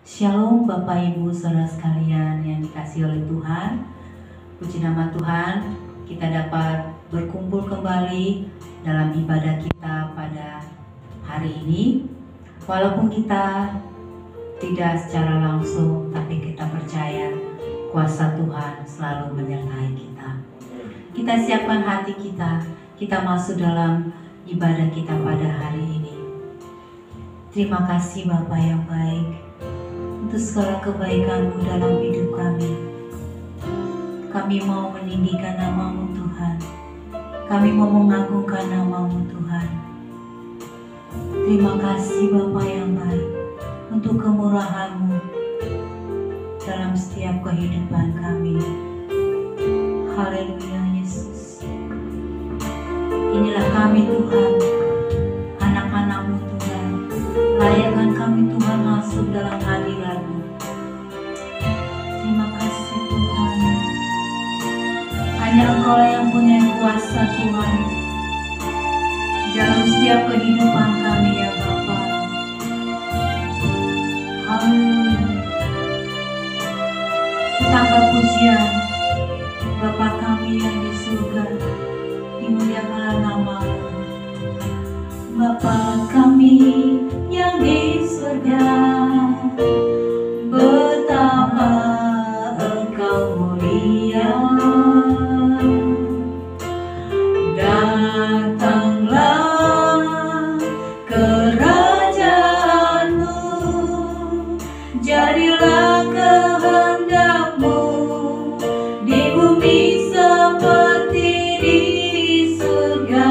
Shalom Bapak Ibu Saudara sekalian yang dikasihi oleh Tuhan. Puji nama Tuhan, kita dapat berkumpul kembali dalam ibadah kita pada hari ini. Walaupun kita tidak secara langsung, tapi kita percaya kuasa Tuhan selalu menyertai kita. Kita siapkan hati kita masuk dalam ibadah kita pada hari ini. Terima kasih Bapa yang baik untuk segala kebaikan-Mu dalam hidup kami. Kami mau meninggikan nama-Mu Tuhan. Kami mau mengagungkan nama-Mu Tuhan. Terima kasih Bapa yang baik untuk kemurahan-Mu dalam setiap kehidupan kami. Haleluya Yesus. Inilah kami Tuhan, anak-anak-Mu Tuhan. Layakkan kami Tuhan masuk dalam hadirat-Mu. Terima kasih Tuhan. Hanya Engkau yang punya kuasa Tuhan dalam setiap kehidupan kami ya Bapa. Haleluya. Kita angkat pujian Bapa kami yang di surga, dimuliakanlah nama-Mu. Bapa kami yang di surga, betapa Engkau mulia. Datanglah kerajaan-Mu, jadilah kehendak-Mu di bumi seperti di surga.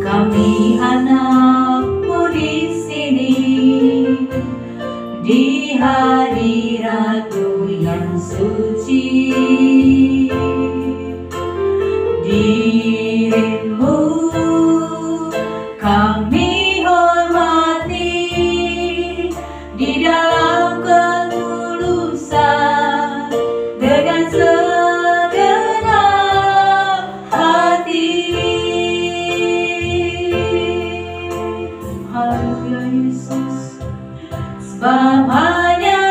Kami anak-Mu di sini, di hadirat-Mu yang suci. Diri-Mu kami hormati di dalam ketulusan dengan segenap hati. Haleluya Yesus. Sebab hanya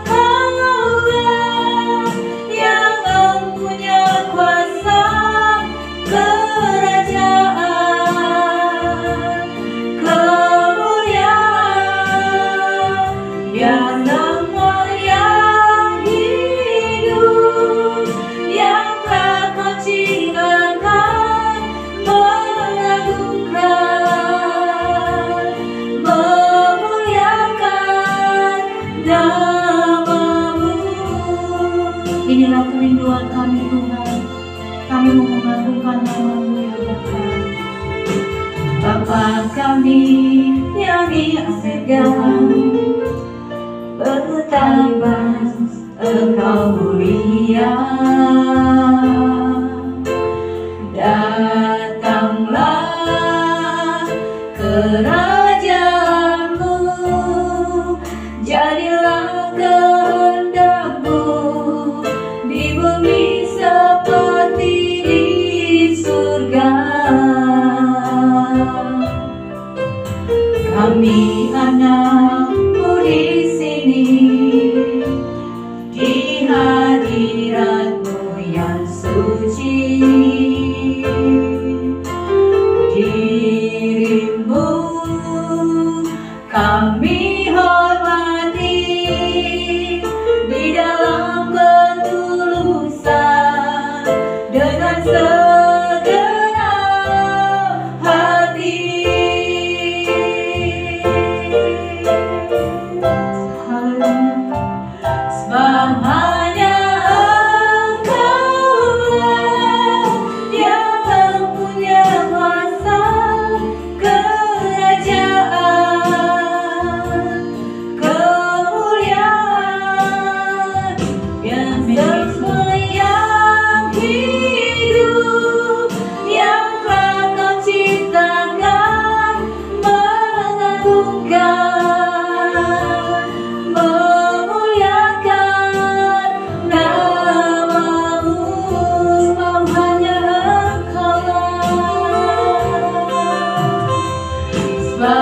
Engkau-Lah yang mempunyai kuasa kerajaan, kemuliaan, biar Engkau yang hidup, yang telah Kau ciptakan, mengagungkan, memuliakan nama-Mu. Inilah kerinduan kami Tuhan. Kami mau mengagungkan nama-Mu ya Bapa. Bapa kami yang di surga, betapa Engkau mulia. Datanglah kerajaan-Mu, jadilah kehendak-Mu di bumi seperti di surga. Kami anak-Mu di sini, di hadirat-Mu yang suci. Diri-Mu kami hormati di dalam ketulusan dengan segenap hati. Haleluya. Sebab hanya Engkau-Lah yang mempunyai kuasa kerajaan,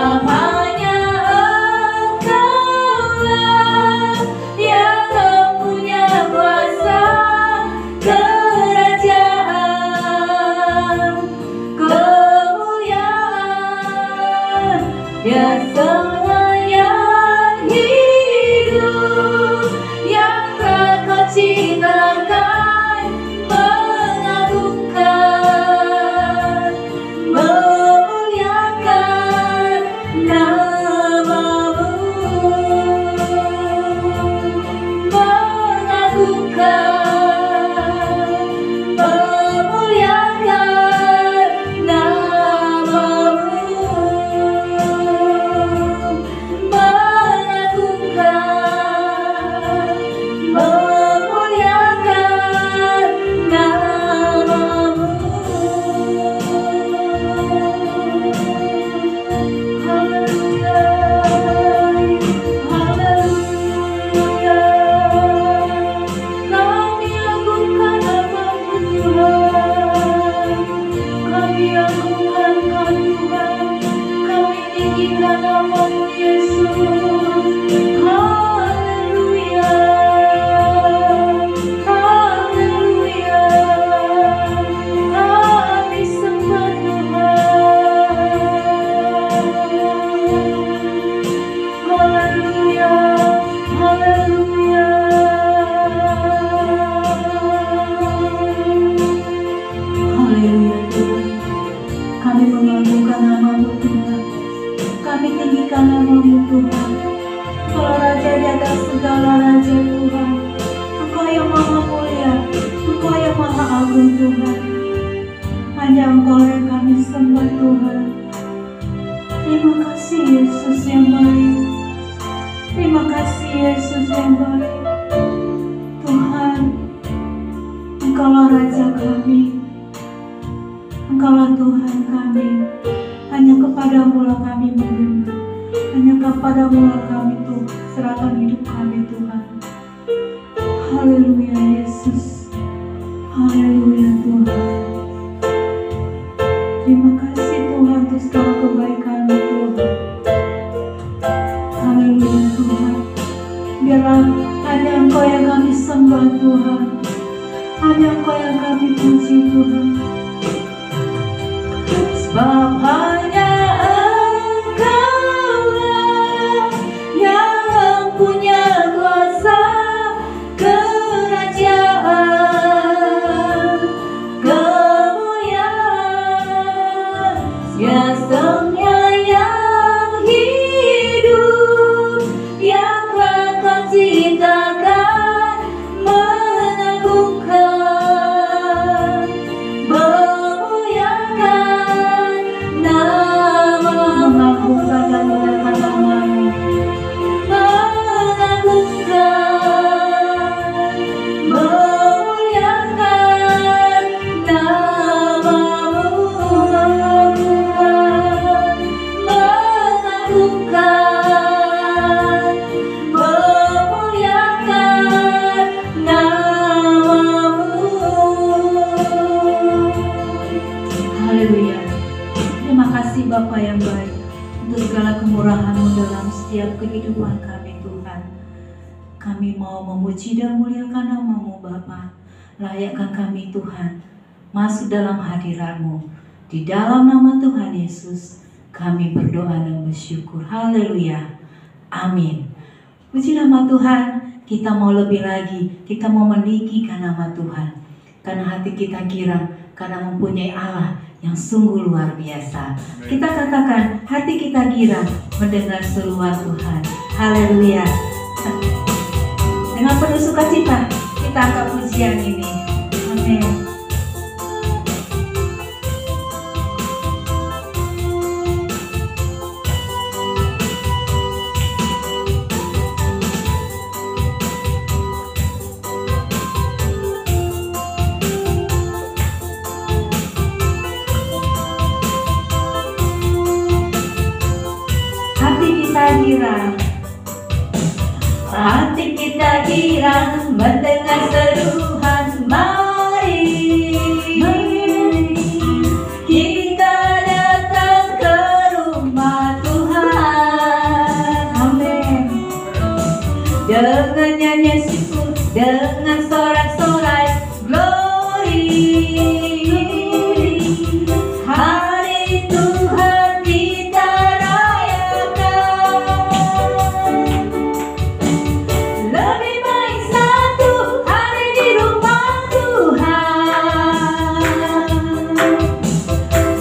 Sebab hanya Engkaulah yang mempunyai kuasa kerajaan, kemuliaan, biasa yang hidup, yang Kau ciptakan, mengagungkan, memuliakan nama-Mu, mengagungkan, memuliakan nama-Mu, mengagungkan, memuliakan nama-Mu. Haleluya, haleluya. Kami agungkan nama-Mu Tuhan, kami agungkan Kau Tuhan, kami tinggikan nama-Mu Yesus. Haleluya, haleluya. Kami sembah Tuhan. Haleluya, haleluya. Haleluya Tuhan, kami mengagungkan nama-Mu Tuhan, kami tinggikan nama-Mu Tuhan. Engkau Raja di atas segala raja Tuhan, Engkau yang maha mulia, Engkau yang maha agung Tuhan. Hanya Engkau yang kami sembah Tuhan. Terima kasih Yesus yang baik, terima kasih Yesus yang baik. Tuhan, Engkaulah Raja kami, Engkaulah Tuhan kami. Hanya kepadamu lah kami mendengar, hanya kepadamu lah kami tuh serahkan hidup kami Tuhan. Haleluya Yesus, haleluya Tuhan. Terima kasih Tuhan untuk segala kebaikan-Mu Tuhan. Haleluya Tuhan. Biarlah hanya Engkau yang kami sembah Tuhan, hanya Engkau yang kami puji Tuhan. Sebab hanya Engkaulah yang mempunyai kuasa kerajaan, kemuliaan, biasanya yang hidup, yang Kau ciptakan, mengagungkan, memuliakan nama-Mu, mengagungkan dan memuliakan nama-Mu, mengagungkan, memuliakan nama-Mu, mengagungkan, mengagungkan, memuliakan nama-Mu. Haleluya. Terima kasih Bapa yang baik untuk segala kemurahan-Mu dalam setiap kehidupan kami Tuhan. Kami mau memuji dan muliakan nama-Mu Bapa. Layakkan kami Tuhan masuk dalam hadirat-Mu. Di dalam nama Tuhan Yesus kami berdoa dan bersyukur. Haleluya. Amin. Puji nama Tuhan. Kita mau lebih lagi, kita mau meninggikan nama Tuhan, karena hati kita girang, karena mempunyai Allah yang sungguh luar biasa. Kita katakan, hati kita girang mendengar seruan Tuhan. Haleluya. Dengan penuh sukacita kita angkat pujian ini. Amin. Girang, hati kita girang mendengar seruan, mari kita datang ke rumah Tuhan. dengan nyanyian syukur, dengan sorak-sorai glory. Hari Tuhan kita rayakan. Lebih baik satu hari di rumah Tuhan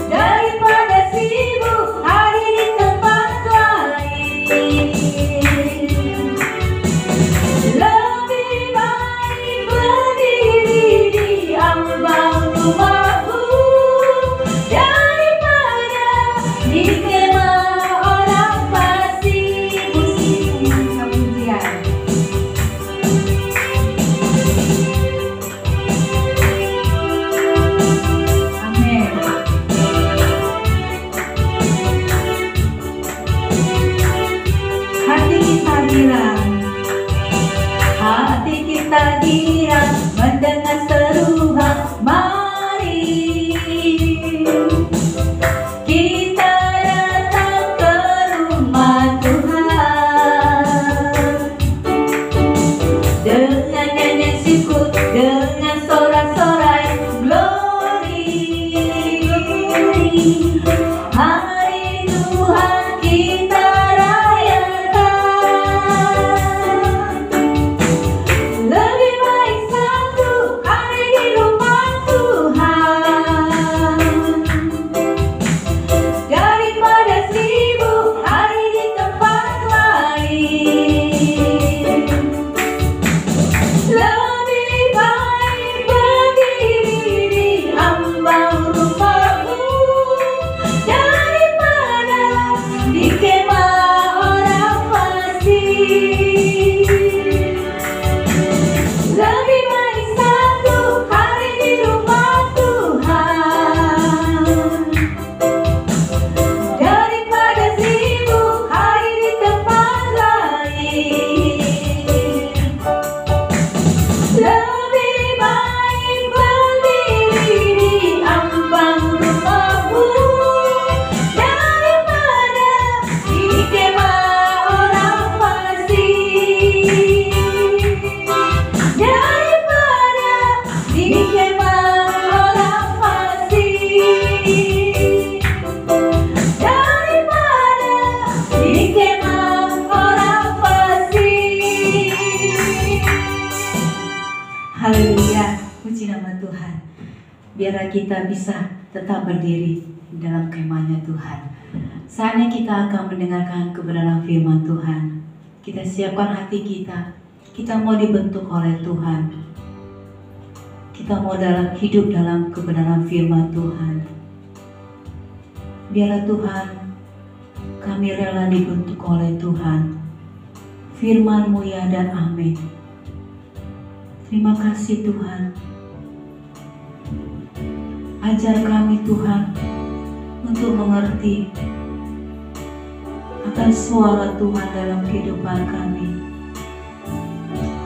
daripada 1000 hari di tempat lain. Lebih baik berdiri di ambang rumahmu daripada di kemah orang fasik. Musik pujian. Amin. Hati kita girang, hati kita girang mendengar seruan, mari kita datang ke rumah Tuhan dengan nyanyian syukur, dengan sorak-sorai glory. Hari Tuhan kita rayakan. Lebih baik satu hari di rumah Tuhan daripada 1000 hari di tempat lain. Lebih baik berdiri di ambang rumahmu daripada di kemah orang fasik. Lebih baik satu hari di rumah Tuhan daripada 1000 hari di tempat lain. Lebih baik berdiri di ambang rumahmu daripada di kemah orang fasik. Daripada di kemah orang fasik. Daripada di kemah orang fasik. Haleluya, puji nama Tuhan. Biarlah kita bisa tetap berdiri di dalam kemahnya Tuhan. Saatnya kita akan mendengarkan kebenaran firman Tuhan. Kita siapkan hati kita. Kita mau dibentuk oleh Tuhan. Kita mau hidup dalam kebenaran firman Tuhan. Biarlah Tuhan, kami rela dibentuk oleh Tuhan. Firman-Mu ya dan amin. Terima kasih Tuhan. Ajar kami Tuhan untuk mengerti akan suara Tuhan dalam kehidupan kami.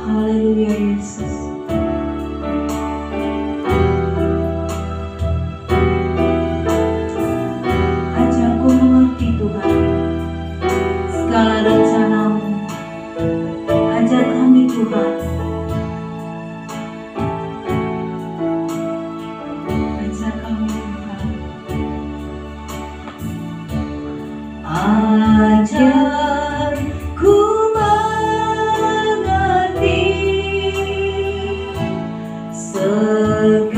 Haleluya Yesus. Ajarku mengerti Tuhan segala rencana-Mu. Ajar kami Tuhan. Ajar kami Tuhan. Ajarku mengerti segala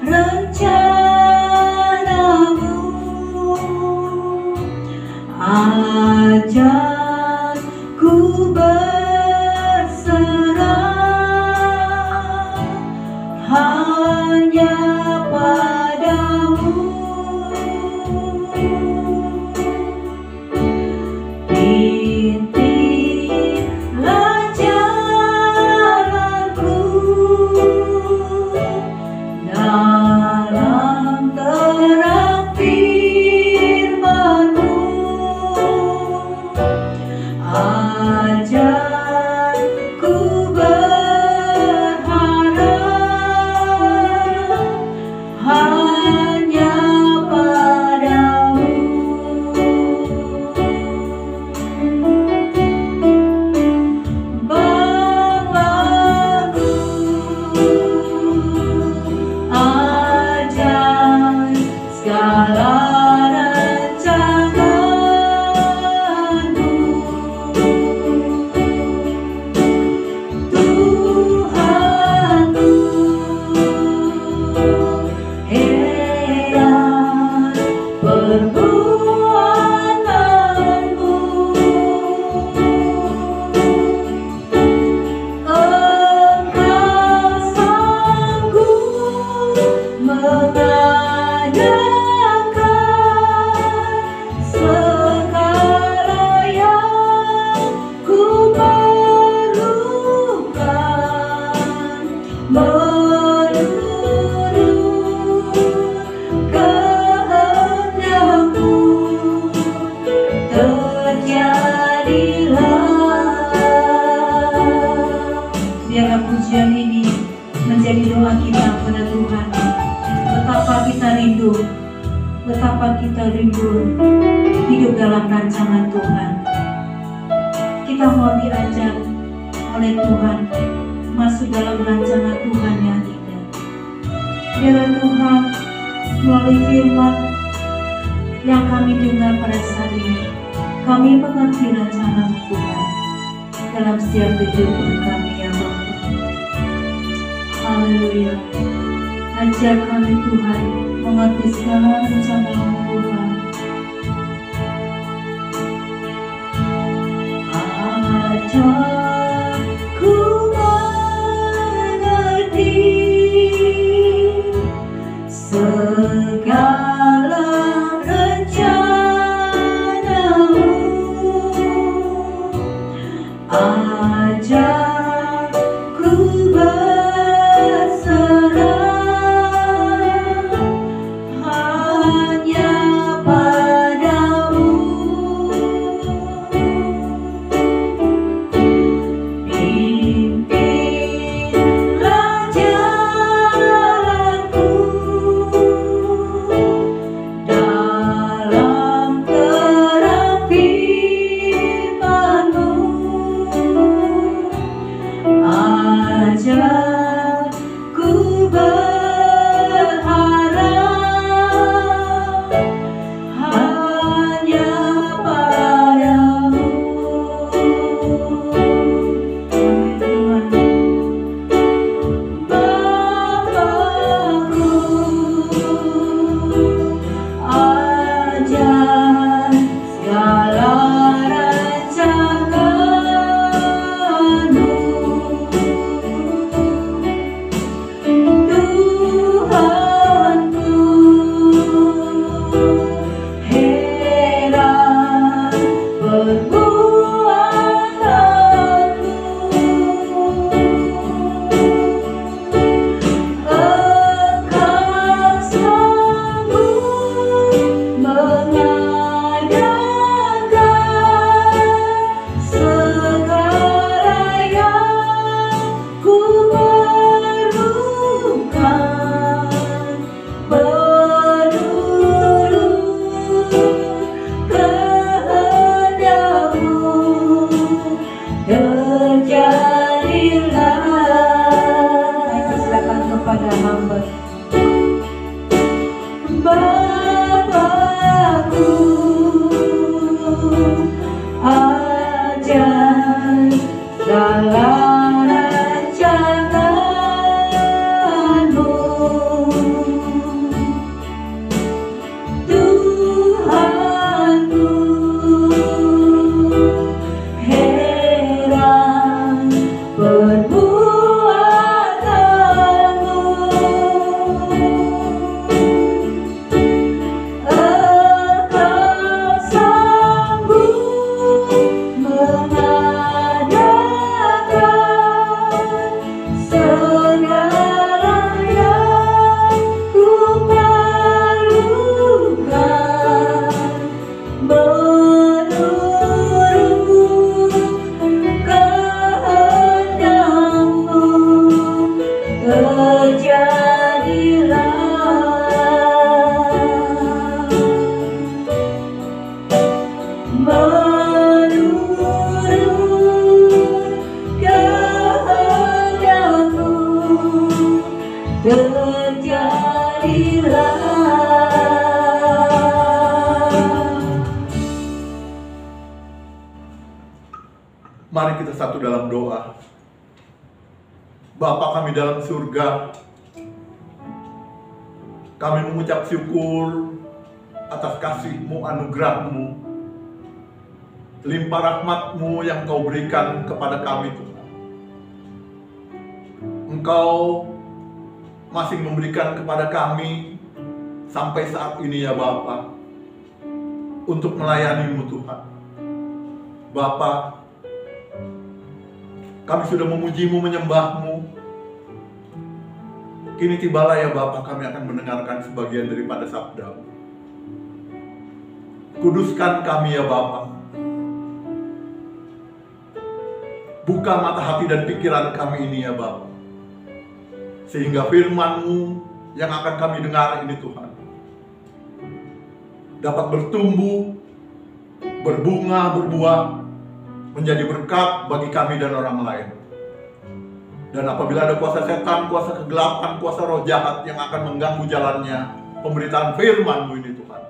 rencana-Mu. Ajarku berserah hanya padamu. Pimpinlah jalanku dalam terang firman-Mu. rindu, betapa kita rindu hidup dalam rancangan Tuhan. Kita mau diajak oleh Tuhan masuk dalam rancangan Tuhan yang indah. Biarlah Tuhan melalui firman yang kami dengar pada saat ini, kami mengerti rancangan Tuhan dalam setiap kehidupan kami ya Bapa. Haleluya. Ajar kami Tuhan mengerti segala rencana Tuhan. Ajar ku mengerti segala rencana-Mu. Ajar ku Mari kita satu dalam doa. Bapa kami dalam surga, kami mengucap syukur atas kasih-Mu, anugerah-Mu, limpah rahmat-Mu yang Kau berikan kepada kami Tuhan. Engkau masih memberikan kepada kami sampai saat ini ya Bapa, untuk melayani-Mu Tuhan. Bapa, kami sudah memuji-Mu, menyembah-Mu. Kini tibalah ya Bapa, kami akan mendengarkan sebagian daripada sabda-Mu. Kuduskan kami ya Bapa. Buka mata hati dan pikiran kami ini ya Bapa, sehingga firman-Mu yang akan kami dengar ini Tuhan dapat bertumbuh, berbunga, berbuah, menjadi berkat bagi kami dan orang lain. Dan apabila ada kuasa setan, kuasa kegelapan, kuasa roh jahat yang akan mengganggu jalannya pemberitaan firman-Mu ini Tuhan,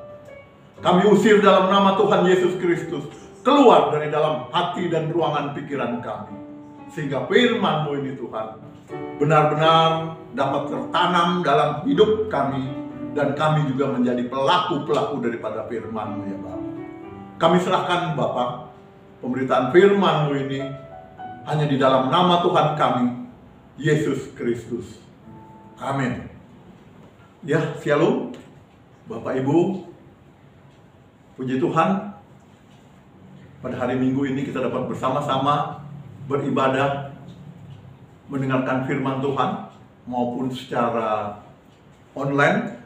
kami usir dalam nama Tuhan Yesus Kristus, keluar dari dalam hati dan ruangan pikiran kami. Sehingga firman-Mu ini Tuhan benar-benar dapat tertanam dalam hidup kami, dan kami juga menjadi pelaku-pelaku daripada firman-Mu ya Bapa. Kami serahkan Bapa pemberitaan firman-Mu ini hanya di dalam nama Tuhan kami, Yesus Kristus. Amin. Ya, shalom Bapak Ibu. Puji Tuhan, pada hari Minggu ini kita dapat bersama-sama beribadah, mendengarkan firman Tuhan maupun secara online.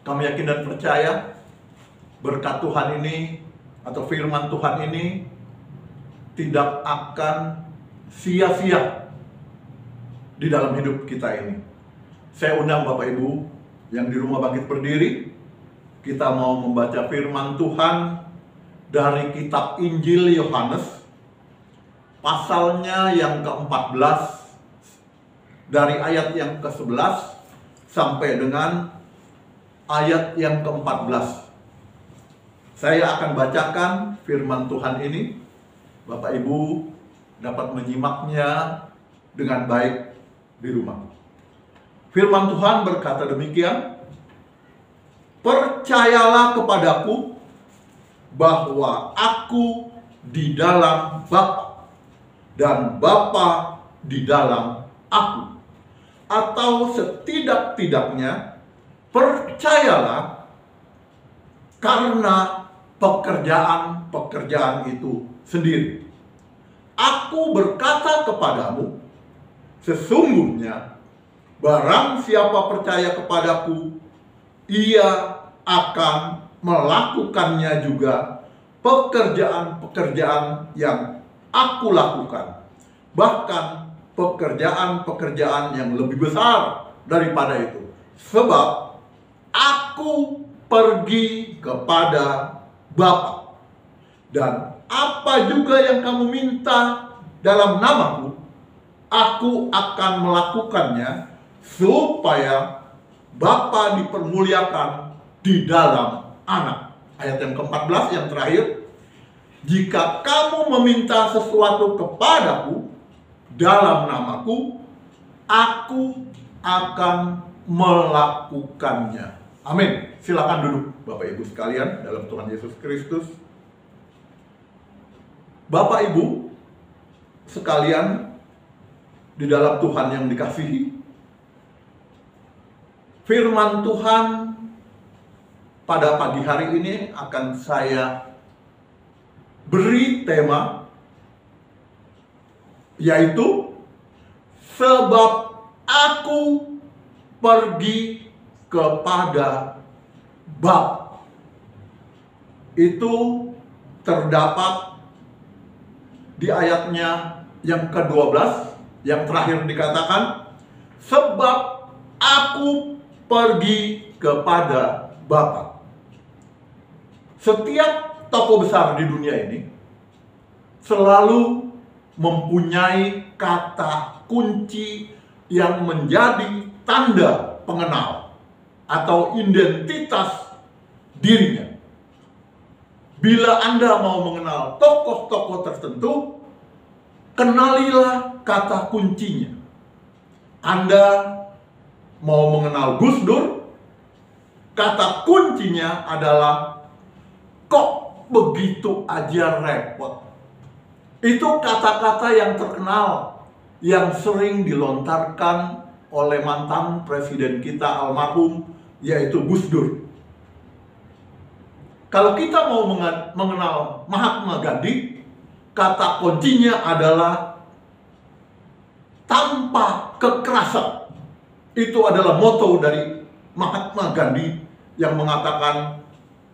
Kami yakin dan percaya berkat Tuhan ini atau firman Tuhan ini tidak akan sia-sia di dalam hidup kita ini. Saya undang Bapak Ibu yang di rumah bangkit berdiri. Kita mau membaca firman Tuhan dari kitab Injil Yohanes, pasalnya yang ke-14, dari ayat yang ke-11 sampai dengan ayat yang ke-14. Saya akan bacakan firman Tuhan ini. Bapak Ibu dapat menyimaknya dengan baik di rumah. Firman Tuhan berkata demikian, "Percayalah kepadaku bahwa aku di dalam Bapa dan Bapa di dalam aku. Atau setidak-tidaknya percayalah karena pekerjaan-pekerjaan itu sendiri. Aku berkata kepadamu, sesungguhnya barang siapa percaya kepadaku, ia akan melakukannya juga pekerjaan-pekerjaan yang aku lakukan. Bahkan pekerjaan-pekerjaan yang lebih besar daripada itu. Sebab aku pergi kepada Bapa. Dan apa juga yang kamu minta dalam namaku, aku akan melakukannya, supaya Bapa dipermuliakan di dalam Anak. Ayat yang ke-14 yang terakhir, jika kamu meminta sesuatu kepadaku dalam namaku, aku akan melakukannya. Amin. Silakan duduk Bapak Ibu sekalian dalam Tuhan Yesus Kristus. Bapak Ibu sekalian di dalam Tuhan yang dikasihi, firman Tuhan pada pagi hari ini akan saya beri tema, yaitu sebab aku pergi kepada Bapa. Itu terdapat di ayatnya yang ke-12, yang terakhir dikatakan, sebab aku pergi kepada Bapa. Setiap tokoh besar di dunia ini selalu mempunyai kata kunci yang menjadi tanda pengenal atau identitas dirinya. Bila Anda mau mengenal tokoh-tokoh tertentu, kenalilah kata kuncinya. Anda mau mengenal Gus Dur, kata kuncinya adalah kok begitu aja repot. Itu kata-kata yang terkenal, yang sering dilontarkan oleh mantan presiden kita almarhum, yaitu Gus Dur. Kalau kita mau mengenal Mahatma Gandhi, kata kuncinya adalah tanpa kekerasan. Itu adalah moto dari Mahatma Gandhi yang mengatakan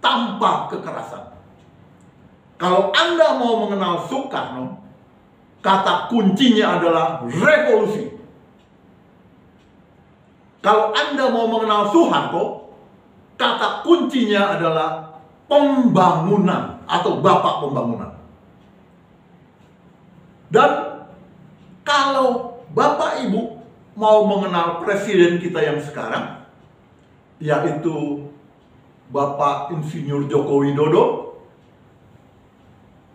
tanpa kekerasan. Kalau Anda mau mengenal Soekarno, kata kuncinya adalah revolusi. Kalau Anda mau mengenal Soeharto, kata kuncinya adalah pembangunan atau bapak pembangunan. Dan kalau Bapak Ibu mau mengenal presiden kita yang sekarang, yaitu Bapak Insinyur Joko Widodo,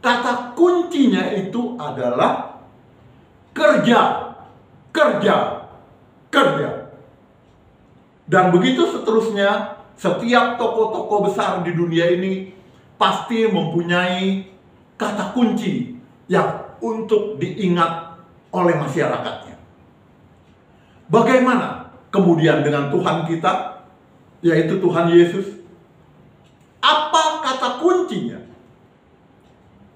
kata kuncinya itu adalah kerja, kerja, kerja. Dan begitu seterusnya, setiap tokoh-tokoh besar di dunia ini pasti mempunyai kata kunci yang untuk diingat oleh masyarakatnya. Bagaimana kemudian dengan Tuhan kita, yaitu Tuhan Yesus? Apa kata kuncinya?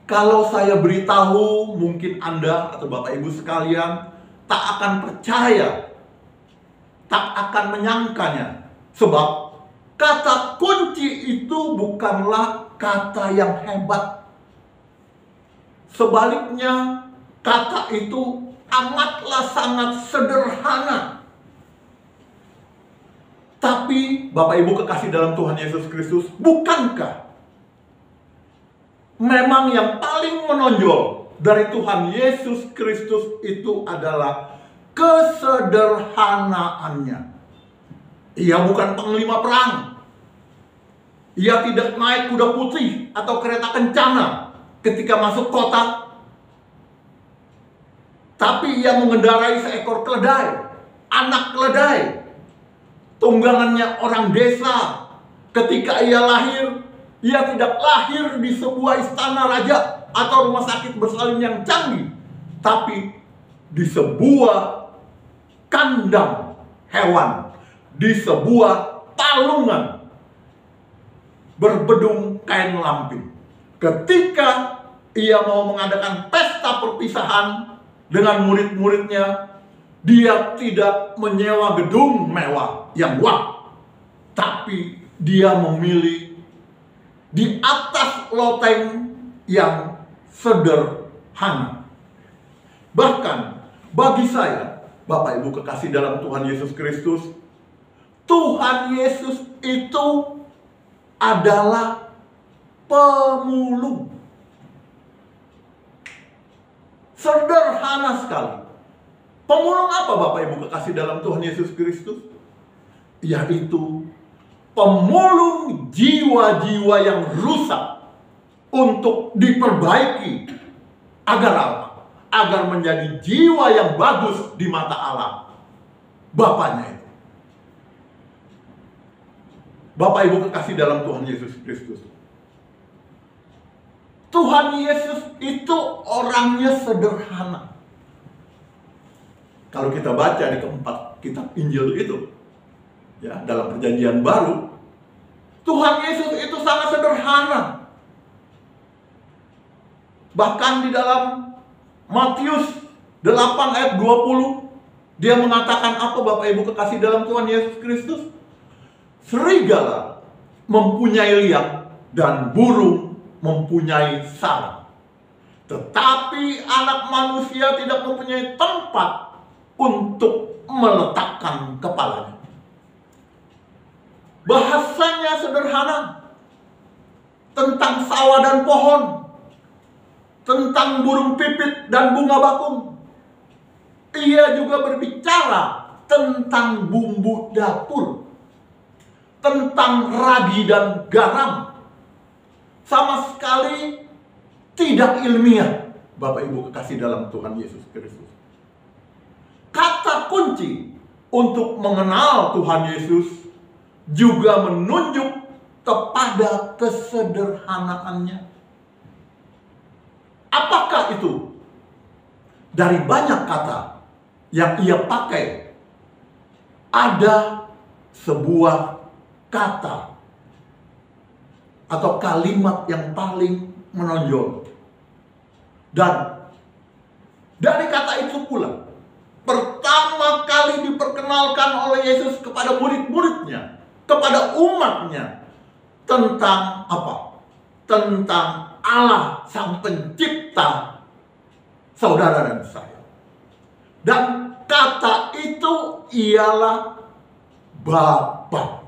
Kalau saya beritahu, mungkin Anda atau Bapak Ibu sekalian tak akan percaya, tak akan menyangkanya. Sebab kata kunci itu bukanlah kata yang hebat. Sebaliknya, kata itu amatlah sangat sederhana. Tapi Bapak Ibu kekasih dalam Tuhan Yesus Kristus, bukankah memang yang paling menonjol dari Tuhan Yesus Kristus itu adalah kesederhanaannya? Ia bukan panglima perang. Ia tidak naik kuda putih atau kereta kencana ketika masuk kota. Tapi ia mengendarai seekor keledai, anak keledai, tunggangannya orang desa. Ketika ia lahir, ia tidak lahir di sebuah istana raja atau rumah sakit bersalin yang canggih, tapi di sebuah kandang hewan, di sebuah palungan berbedung kain lampin. Ketika ia mau mengadakan pesta perpisahan dengan murid-muridnya, dia tidak menyewa gedung mewah yang wah, tapi dia memilih di atas loteng yang sederhana. Bahkan bagi saya, Bapak Ibu kekasih dalam Tuhan Yesus Kristus, Tuhan Yesus itu adalah pemulung. Sederhana sekali. Pemulung apa Bapak Ibu kekasih dalam Tuhan Yesus Kristus? Yaitu pemulung jiwa-jiwa yang rusak untuk diperbaiki. Agar apa? Agar menjadi jiwa yang bagus di mata Allah, Bapaknya itu. Bapak Ibu kekasih dalam Tuhan Yesus Kristus, Tuhan Yesus itu orangnya sederhana. Kalau kita baca di keempat kitab Injil itu, ya, dalam Perjanjian Baru, Tuhan Yesus itu sangat sederhana. Bahkan di dalam Matius 8 ayat 20, dia mengatakan apa Bapak Ibu kekasih dalam Tuhan Yesus Kristus? Serigala mempunyai liang dan burung mempunyai sarang, tetapi anak manusia tidak mempunyai tempat untuk meletakkan kepalanya. Bahasanya sederhana tentang sawah dan pohon, tentang burung pipit dan bunga bakung. Ia juga berbicara tentang bumbu dapur, tentang ragi dan garam. Sama sekali tidak ilmiah, Bapak Ibu kekasih dalam Tuhan Yesus Kristus. Kata kunci untuk mengenal Tuhan Yesus juga menunjuk kepada kesederhanaannya. Apakah itu? Dari banyak kata yang ia pakai, ada sebuah kata atau kalimat yang paling menonjol. Dan dari kata itu pula pertama kali diperkenalkan oleh Yesus kepada murid-muridnya, kepada umatnya, tentang apa? Tentang Allah Sang Pencipta saudara dan saya. Dan kata itu ialah Bapa.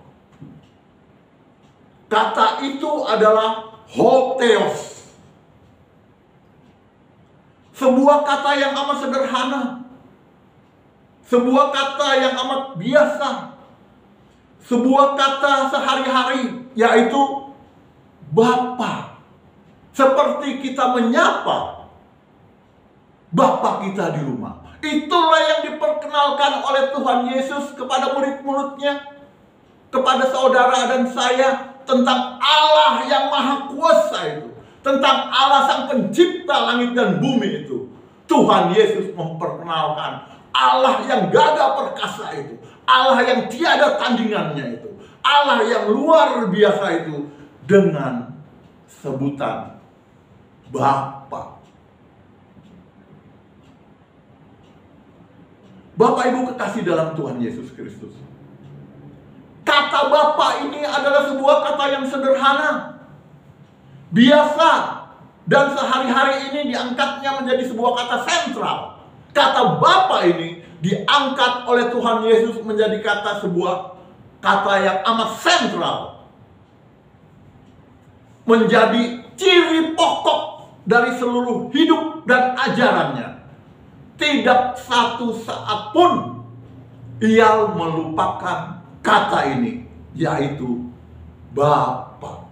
Kata itu adalah hotheos. Sebuah kata yang amat sederhana. Sebuah kata yang amat biasa. Sebuah kata sehari-hari, yaitu Bapa. Seperti kita menyapa Bapa kita di rumah. Itulah yang diperkenalkan oleh Tuhan Yesus kepada murid-muridnya, kepada saudara dan saya, tentang Allah yang maha kuasa itu, tentang Allah sang pencipta langit dan bumi itu. Tuhan Yesus memperkenalkan Allah yang gagah perkasa itu, Allah yang tiada tandingannya itu, Allah yang luar biasa itu, dengan sebutan Bapa. Bapak Ibu kekasih dalam Tuhan Yesus Kristus, kata Bapa ini adalah sebuah kata yang sederhana, biasa, dan sehari-hari ini diangkatnya menjadi sebuah kata sentral. Kata Bapa ini diangkat oleh Tuhan Yesus menjadi sebuah kata yang amat sentral, menjadi ciri pokok dari seluruh hidup dan ajarannya. Tidak satu saat pun ia melupakan kata ini, yaitu Bapa.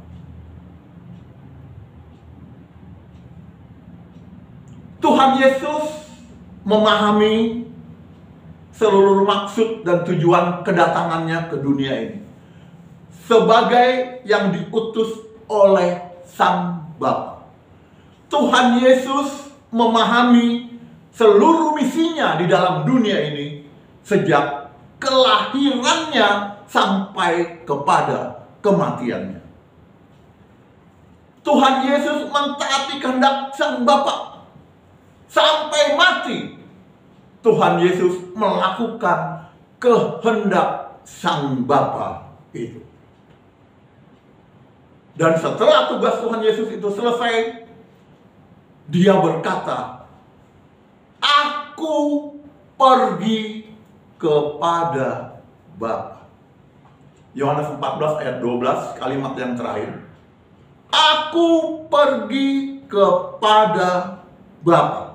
Tuhan Yesus memahami seluruh maksud dan tujuan kedatangannya ke dunia ini sebagai yang diutus oleh Sang Bapa. Tuhan Yesus memahami seluruh misinya di dalam dunia ini sejak kelahirannya sampai kepada kematiannya. Tuhan Yesus mentaati kehendak Sang Bapa sampai mati. Tuhan Yesus melakukan kehendak Sang Bapa itu. Dan setelah tugas Tuhan Yesus itu selesai, dia berkata, "Aku pergi kepada Bapa." Yohanes 14 ayat 12, kalimat yang terakhir. Aku pergi kepada Bapa.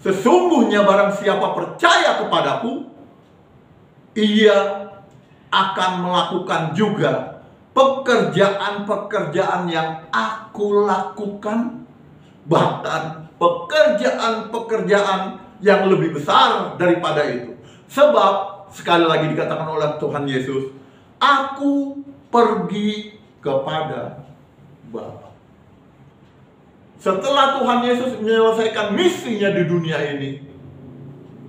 Sesungguhnya barang siapa percaya kepadaku, ia akan melakukan juga pekerjaan-pekerjaan yang aku lakukan, bahkan pekerjaan-pekerjaan yang lebih besar daripada itu. Sebab sekali lagi dikatakan oleh Tuhan Yesus, aku pergi kepada Bapa. Setelah Tuhan Yesus menyelesaikan misinya di dunia ini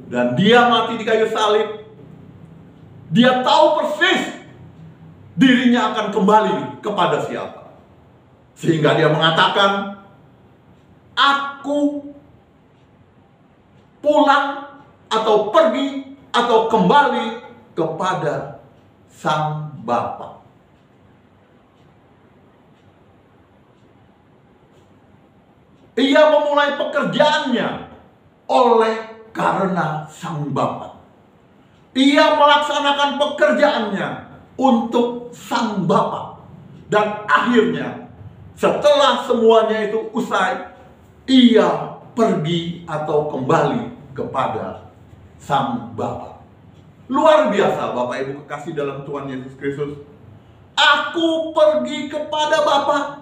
dan dia mati di kayu salib, dia tahu persis dirinya akan kembali kepada siapa. Sehingga dia mengatakan, aku pulang atau pergi atau kembali kepada Sang Bapa. Ia memulai pekerjaannya oleh karena Sang Bapa. Ia melaksanakan pekerjaannya untuk Sang Bapa. Dan akhirnya setelah semuanya itu usai, ia pergi atau kembali kepada Sang Bapa. Luar biasa Bapak Ibu kekasih dalam Tuhan Yesus Kristus. Aku pergi kepada Bapa.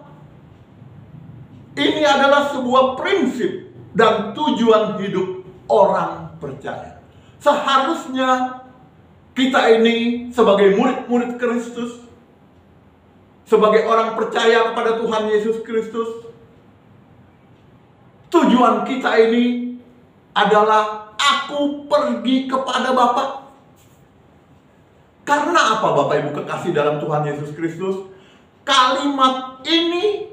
Ini adalah sebuah prinsip dan tujuan hidup orang percaya. Seharusnya kita ini sebagai murid-murid Kristus, sebagai orang percaya kepada Tuhan Yesus Kristus, tujuan kita ini adalah aku pergi kepada Bapa. Karena apa Bapak Ibu kekasih dalam Tuhan Yesus Kristus? Kalimat ini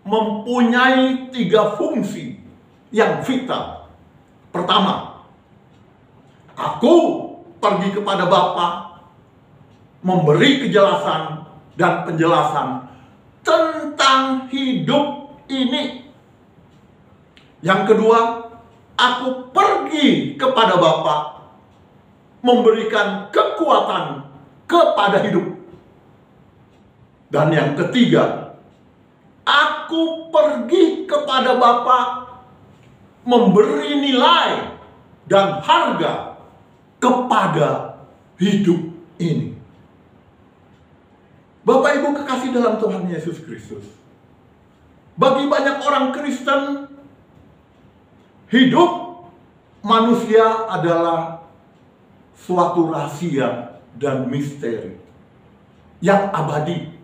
mempunyai 3 fungsi yang vital. Pertama, aku pergi kepada Bapa, memberi kejelasan dan penjelasan tentang hidup ini. Yang kedua, aku pergi kepada Bapa, memberikan kekuatan kepada hidup. Dan yang ketiga, aku pergi kepada Bapa memberi nilai dan harga kepada hidup ini. Bapak Ibu kekasih dalam Tuhan Yesus Kristus, bagi banyak orang Kristen, hidup manusia adalah suatu rahasia dan misteri yang abadi.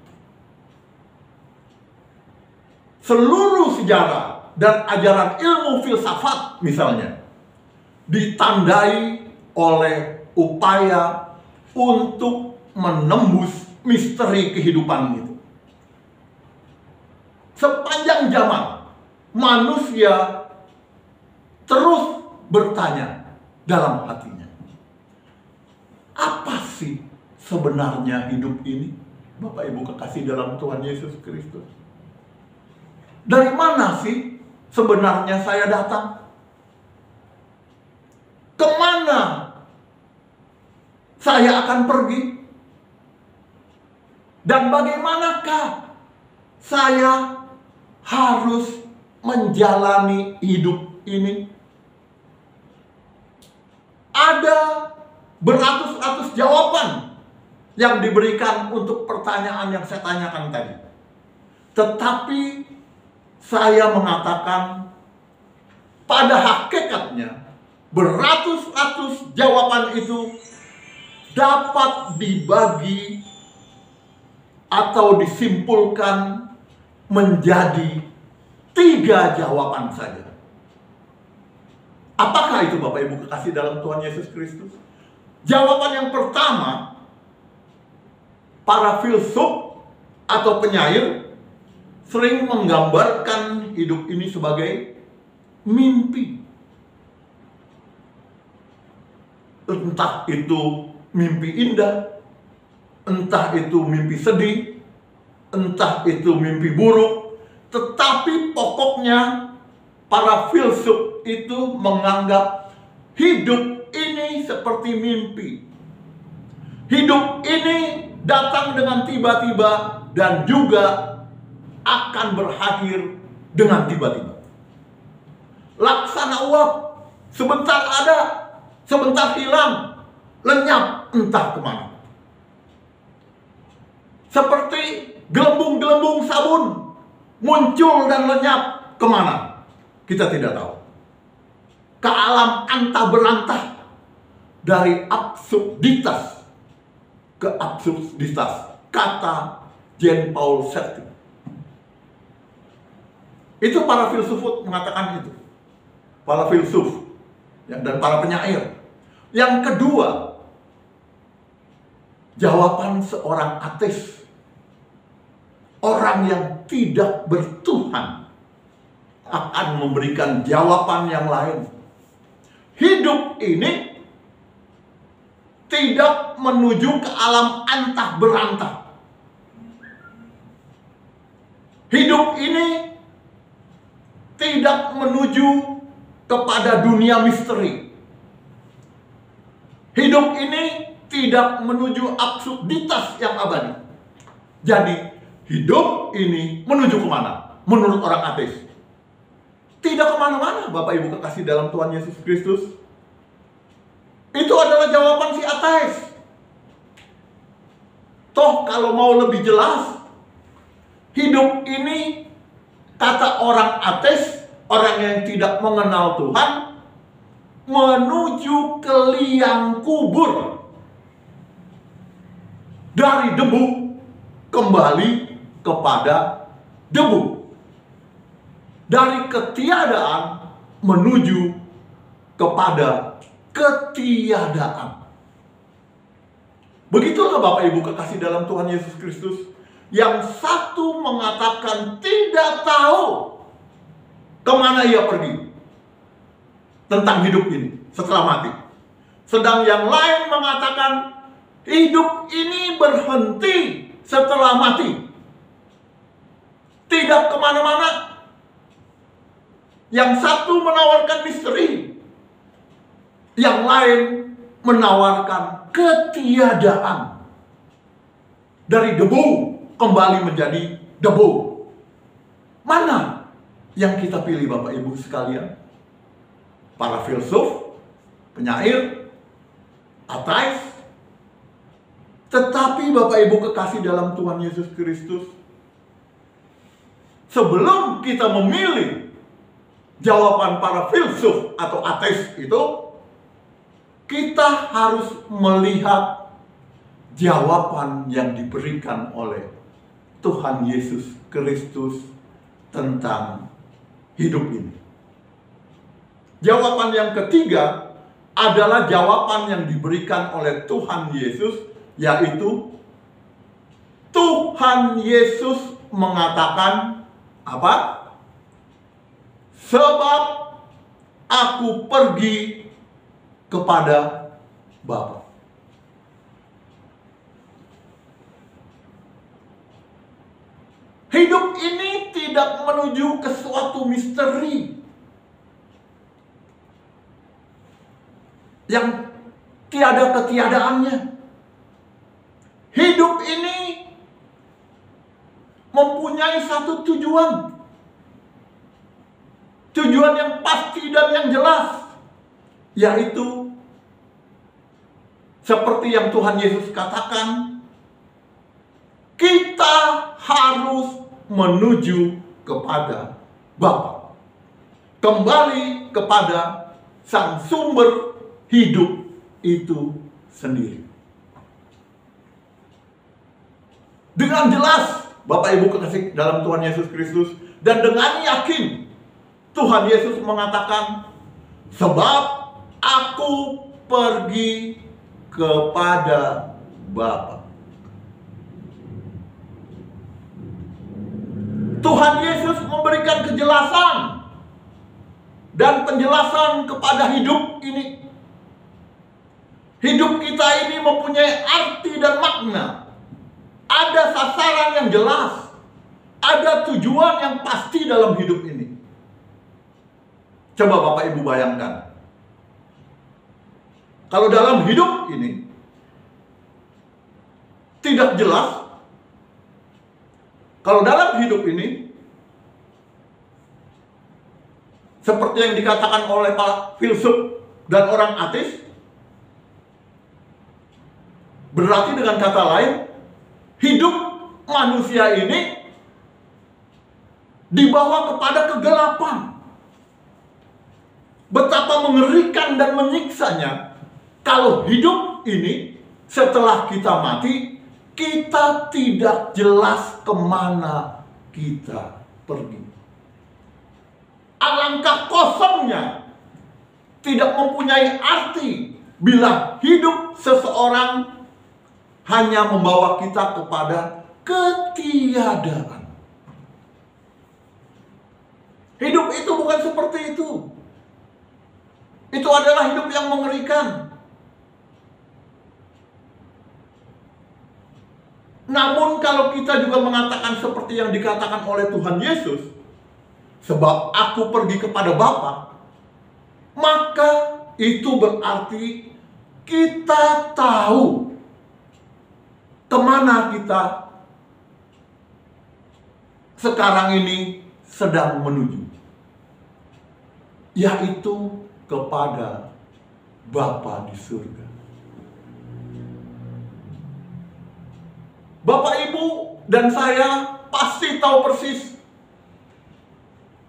Seluruh sejarah dan ajaran ilmu filsafat misalnya ditandai oleh upaya untuk menembus misteri kehidupan itu. Sepanjang zaman manusia terus bertanya dalam hatinya, apa sih sebenarnya hidup ini? Bapak Ibu kekasih dalam Tuhan Yesus Kristus, dari mana sih sebenarnya saya datang? Kemana saya akan pergi? Dan bagaimanakah saya harus menjalani hidup ini? Ada beratus-ratus jawaban yang diberikan untuk pertanyaan yang saya tanyakan tadi. Tetapi saya mengatakan, pada hakikatnya beratus-ratus jawaban itu dapat dibagi atau disimpulkan menjadi 3 jawaban saja. Apakah itu Bapak Ibu kekasih dalam Tuhan Yesus Kristus? Jawaban yang pertama, para filsuf atau penyair sering menggambarkan hidup ini sebagai mimpi. Entah itu mimpi indah, entah itu mimpi sedih, entah itu mimpi buruk, tetapi pokoknya para filsuf itu menganggap hidup ini seperti mimpi. Hidup ini datang dengan tiba-tiba dan juga akan berakhir dengan tiba-tiba. Laksana uap, sebentar ada, sebentar hilang, lenyap entah kemana. Seperti gelembung-gelembung sabun, muncul dan lenyap kemana? Kita tidak tahu. Ke alam antah berantah, dari absurditas ke absurditas, kata Jean Paul Sartre. Itu para filsuf mengatakan itu. Para filsuf dan para penyair. Yang kedua, jawaban seorang ateis, orang yang tidak bertuhan, akan memberikan jawaban yang lain. Hidup ini tidak menuju ke alam antah berantah. Hidup ini tidak menuju kepada dunia misteri. Hidup ini tidak menuju absurditas yang abadi. Jadi hidup ini menuju kemana? Menurut orang ateis, tidak kemana-mana, Bapak Ibu kekasih dalam Tuhan Yesus Kristus. Itu adalah jawaban si ateis. Toh kalau mau lebih jelas, hidup ini, kata orang ateis, orang yang tidak mengenal Tuhan, menuju ke liang kubur. Dari debu kembali kepada debu. Dari ketiadaan menuju kepada ketiadaan. Begitulah Bapak Ibu kekasih dalam Tuhan Yesus Kristus. Yang satu mengatakan tidak tahu kemana ia pergi tentang hidup ini setelah mati. Sedang yang lain mengatakan hidup ini berhenti setelah mati, tidak kemana-mana. Yang satu menawarkan misteri, yang lain menawarkan ketiadaan. dari debu kembali menjadi debu. Mana yang kita pilih Bapak Ibu sekalian? Para filsuf, penyair, ateis? Tetapi Bapak Ibu kekasih dalam Tuhan Yesus Kristus, sebelum kita memilih jawaban para filsuf atau ateis itu, kita harus melihat jawaban yang diberikan oleh Tuhan Yesus Kristus tentang hidup ini. Jawaban yang ketiga adalah jawaban yang diberikan oleh Tuhan Yesus, yaitu Tuhan Yesus mengatakan apa? Sebab aku pergi kepada Bapa. Hidup ini tidak menuju ke suatu misteri yang tiada ketiadaannya. Hidup ini mempunyai satu tujuan. Tujuan yang pasti dan yang jelas, yaitu seperti yang Tuhan Yesus katakan, kita harus menuju kepada Bapa. Kembali kepada sang sumber hidup itu sendiri. Dengan jelas, Bapak Ibu kekasih dalam Tuhan Yesus Kristus, dan dengan yakin, Tuhan Yesus mengatakan, sebab aku pergi kepada Bapa. Tuhan Yesus memberikan kejelasan dan penjelasan kepada hidup ini. Hidup kita ini mempunyai arti dan makna. Ada sasaran yang jelas. Ada tujuan yang pasti dalam hidup ini. Coba Bapak Ibu bayangkan. Kalau dalam hidup ini tidak jelas, kalau dalam hidup ini seperti yang dikatakan oleh para filsuf dan orang ateis, berarti dengan kata lain, hidup manusia ini dibawa kepada kegelapan. Betapa mengerikan dan menyiksanya kalau hidup ini setelah kita mati, kita tidak jelas kemana kita pergi. Alangkah kosongnya, tidak mempunyai arti bila hidup seseorang hanya membawa kita kepada ketiadaan. Hidup itu bukan seperti itu. Itu adalah hidup yang mengerikan. Namun kalau kita juga mengatakan seperti yang dikatakan oleh Tuhan Yesus, sebab aku pergi kepada Bapa, maka itu berarti kita tahu kemana kita sekarang ini sedang menuju, yaitu kepada Bapa di surga. Bapak, Ibu, dan saya pasti tahu persis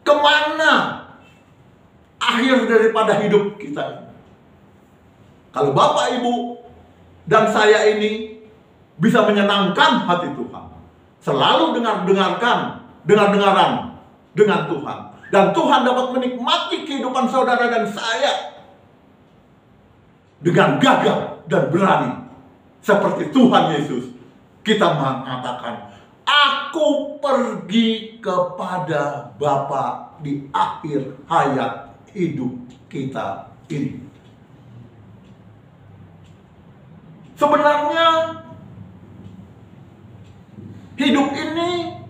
kemana akhir daripada hidup kita. Kalau Bapak, Ibu, dan saya ini bisa menyenangkan hati Tuhan, selalu dengar-dengaran dengan Tuhan, dan Tuhan dapat menikmati kehidupan saudara dan saya dengan gagah dan berani, seperti Tuhan Yesus. Kita mengatakan, aku pergi kepada Bapa di akhir hayat hidup kita ini. Sebenarnya hidup ini,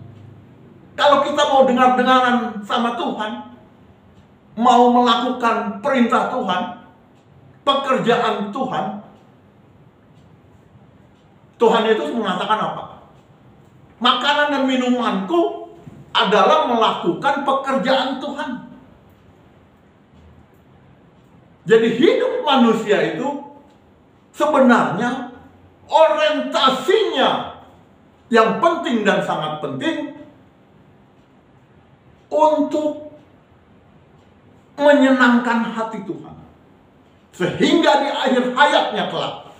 kalau kita mau dengar-dengaran sama Tuhan, mau melakukan perintah Tuhan, pekerjaan Tuhan, Tuhan Yesus mengatakan apa? Makanan dan minumanku adalah melakukan pekerjaan Tuhan. Jadi hidup manusia itu sebenarnya orientasinya yang penting dan sangat penting untuk menyenangkan hati Tuhan. Sehingga di akhir hayatnya kelak,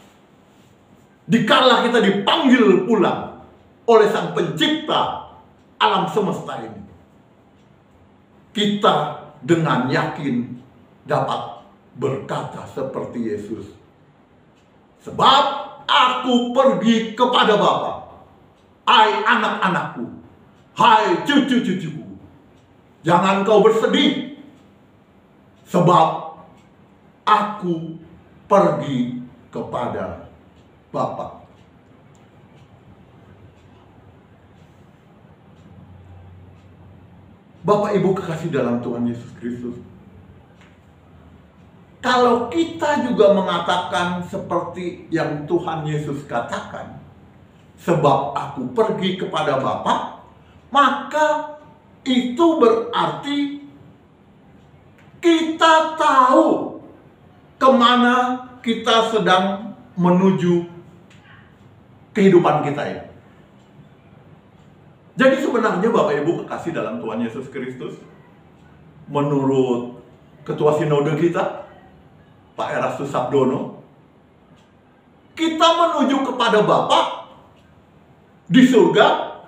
dikala kita dipanggil pulang oleh Sang Pencipta alam semesta ini, kita dengan yakin dapat berkata seperti Yesus, sebab aku pergi kepada Bapa, hai anak-anakku, hai cucu-cucuku, jangan kau bersedih, sebab aku pergi kepada Bapa. Bapak Ibu kekasih dalam Tuhan Yesus Kristus, kalau kita juga mengatakan seperti yang Tuhan Yesus katakan, sebab aku pergi kepada Bapa, maka itu berarti kita tahu kemana kita sedang menuju kehidupan kita ini. Jadi sebenarnya Bapak Ibu kekasih dalam Tuhan Yesus Kristus, menurut Ketua Sinode kita, Pak Erastus Sabdono, kita menuju kepada Bapa di surga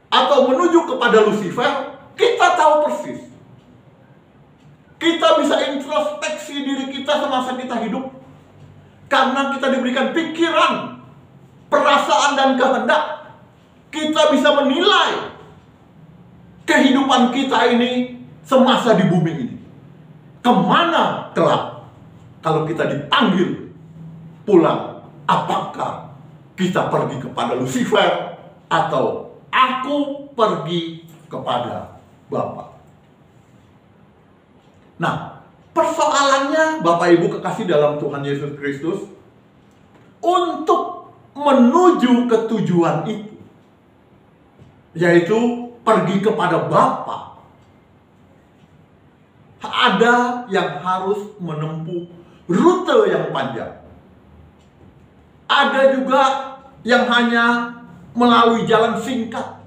atau menuju kepada Lucifer, kita tahu persis. Kita bisa introspeksi diri kita semasa kita hidup, karena kita diberikan pikiran, perasaan, dan kehendak. Kita bisa menilai kehidupan kita ini semasa di bumi ini. Kemana kelak kalau kita dipanggil pulang? Apakah kita pergi kepada Lucifer atau aku pergi kepada Bapa? Nah, persoalannya Bapak Ibu kekasih dalam Tuhan Yesus Kristus, untuk menuju ke tujuan itu, yaitu pergi kepada Bapa, ada yang harus menempuh rute yang panjang. Ada juga yang hanya melalui jalan singkat.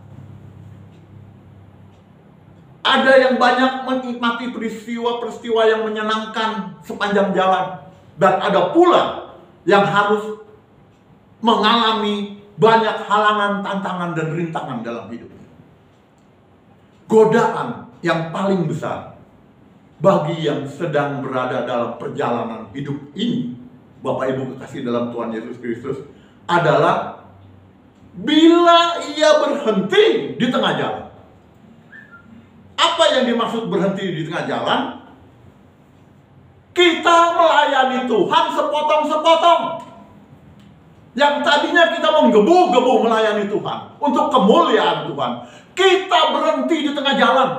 Ada yang banyak menikmati peristiwa-peristiwa yang menyenangkan sepanjang jalan. Dan ada pula yang harus mengalami banyak halangan, tantangan, dan rintangan dalam hidupnya. Godaan yang paling besar bagi yang sedang berada dalam perjalanan hidup ini, Bapak Ibu kekasih dalam Tuhan Yesus Kristus, adalah bila ia berhenti di tengah jalan. Apa yang dimaksud berhenti di tengah jalan? Kita melayani Tuhan sepotong-sepotong. Yang tadinya kita menggebu-gebu melayani Tuhan untuk kemuliaan Tuhan, kita berhenti di tengah jalan.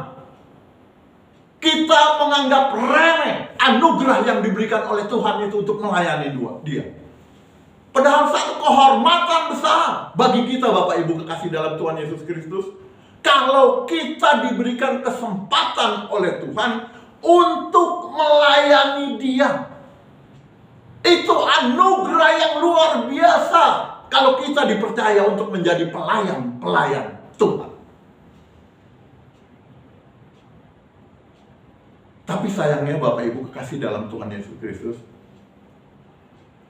Kita menganggap remeh anugerah yang diberikan oleh Tuhan itu untuk melayani Dia. Padahal satu kehormatan besar bagi kita, Bapak Ibu kekasih dalam Tuhan Yesus Kristus, kalau kita diberikan kesempatan oleh Tuhan untuk melayani Dia. Itu anugerah yang luar biasa kalau kita dipercaya untuk menjadi pelayan-pelayan Tuhan. Tapi sayangnya Bapak Ibu kekasih dalam Tuhan Yesus Kristus,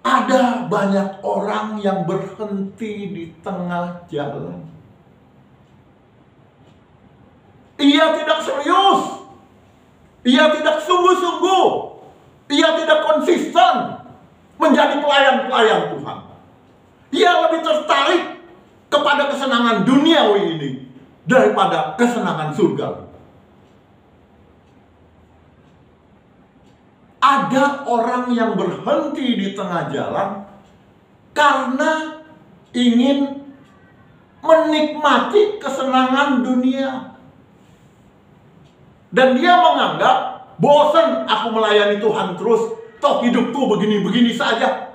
ada banyak orang yang berhenti di tengah jalan. Ia tidak serius, ia tidak sungguh-sungguh, ia tidak konsisten menjadi pelayan-pelayan Tuhan. Ia lebih tertarik kepada kesenangan duniawi ini daripada kesenangan surga. Ada orang yang berhenti di tengah jalan karena ingin menikmati kesenangan dunia. Dan dia menganggap, bosan aku melayani Tuhan terus, toh hidupku begini-begini saja.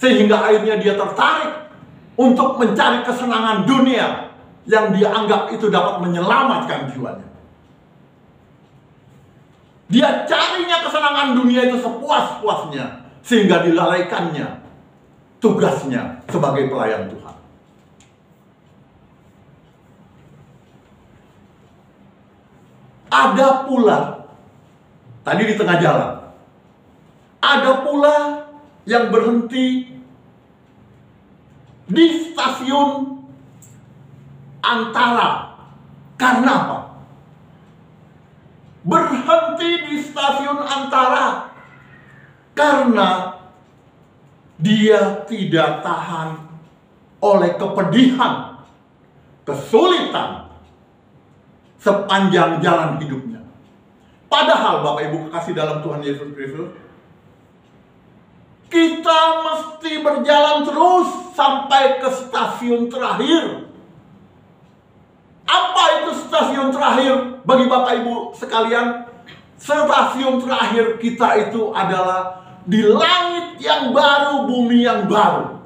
Sehingga akhirnya dia tertarik untuk mencari kesenangan dunia yang dia anggap itu dapat menyelamatkan jiwanya. Dia carinya kesenangan dunia itu sepuas-puasnya, sehingga dilalaikannya tugasnya sebagai pelayan Tuhan. Ada pula, tadi di tengah jalan, ada pula yang berhenti di stasiun antara. Karena apa? Berhenti di stasiun antara karena dia tidak tahan oleh kepedihan, kesulitan sepanjang jalan hidupnya. Padahal Bapak Ibu kekasih dalam Tuhan Yesus Kristus, kita mesti berjalan terus sampai ke stasiun terakhir. Apa itu stasiun terakhir bagi Bapak Ibu sekalian? Stasiun terakhir kita itu adalah di langit yang baru, bumi yang baru.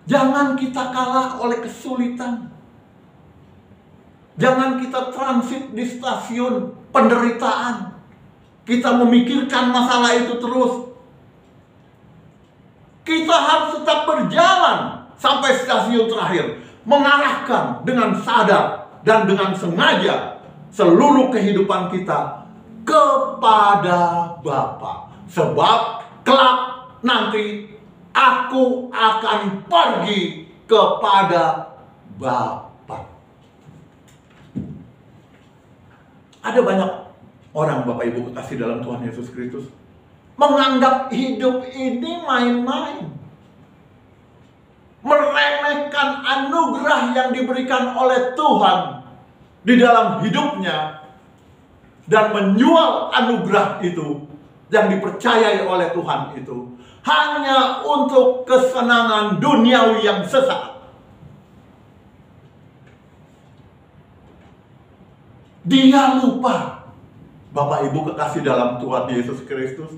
Jangan kita kalah oleh kesulitan. Jangan kita transit di stasiun penderitaan. Kita memikirkan masalah itu terus. Kita harus tetap berjalan sampai stasiun terakhir, mengarahkan dengan sadar dan dengan sengaja seluruh kehidupan kita kepada Bapa. Sebab kelak nanti aku akan pergi kepada Bapa. Ada banyak orang, Bapak Ibu kekasih dalam Tuhan Yesus Kristus, menganggap hidup ini main-main, meremehkan anugerah yang diberikan oleh Tuhan di dalam hidupnya, dan menjual anugerah itu yang dipercayai oleh Tuhan itu hanya untuk kesenangan duniawi yang sesaat. Dia lupa, Bapak Ibu kekasih dalam Tuhan Yesus Kristus,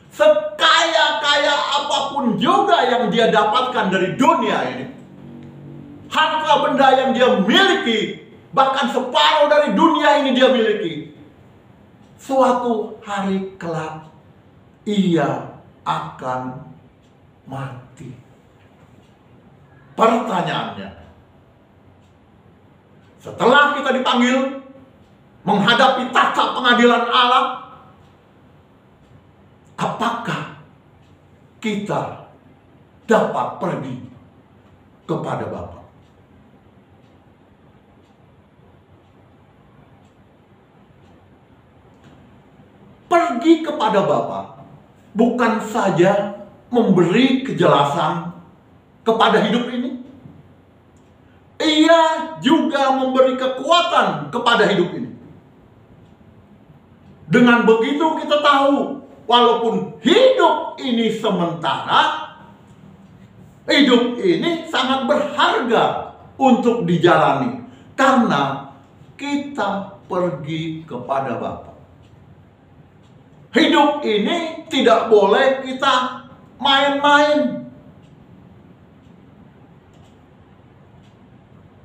sekaya-kaya apapun juga yang dia dapatkan dari dunia ini, harta benda yang dia miliki, bahkan separuh dari dunia ini dia miliki, suatu hari kelak ia akan mati. Pertanyaannya, setelah kita dipanggil menghadapi tahta pengadilan Allah, apakah kita dapat pergi kepada Bapa? Pergi kepada Bapa bukan saja memberi kejelasan kepada hidup ini, ia juga memberi kekuatan kepada hidup ini. Dengan begitu kita tahu, walaupun hidup ini sementara, hidup ini sangat berharga untuk dijalani karena kita pergi kepada Bapa. Hidup ini tidak boleh kita main-main.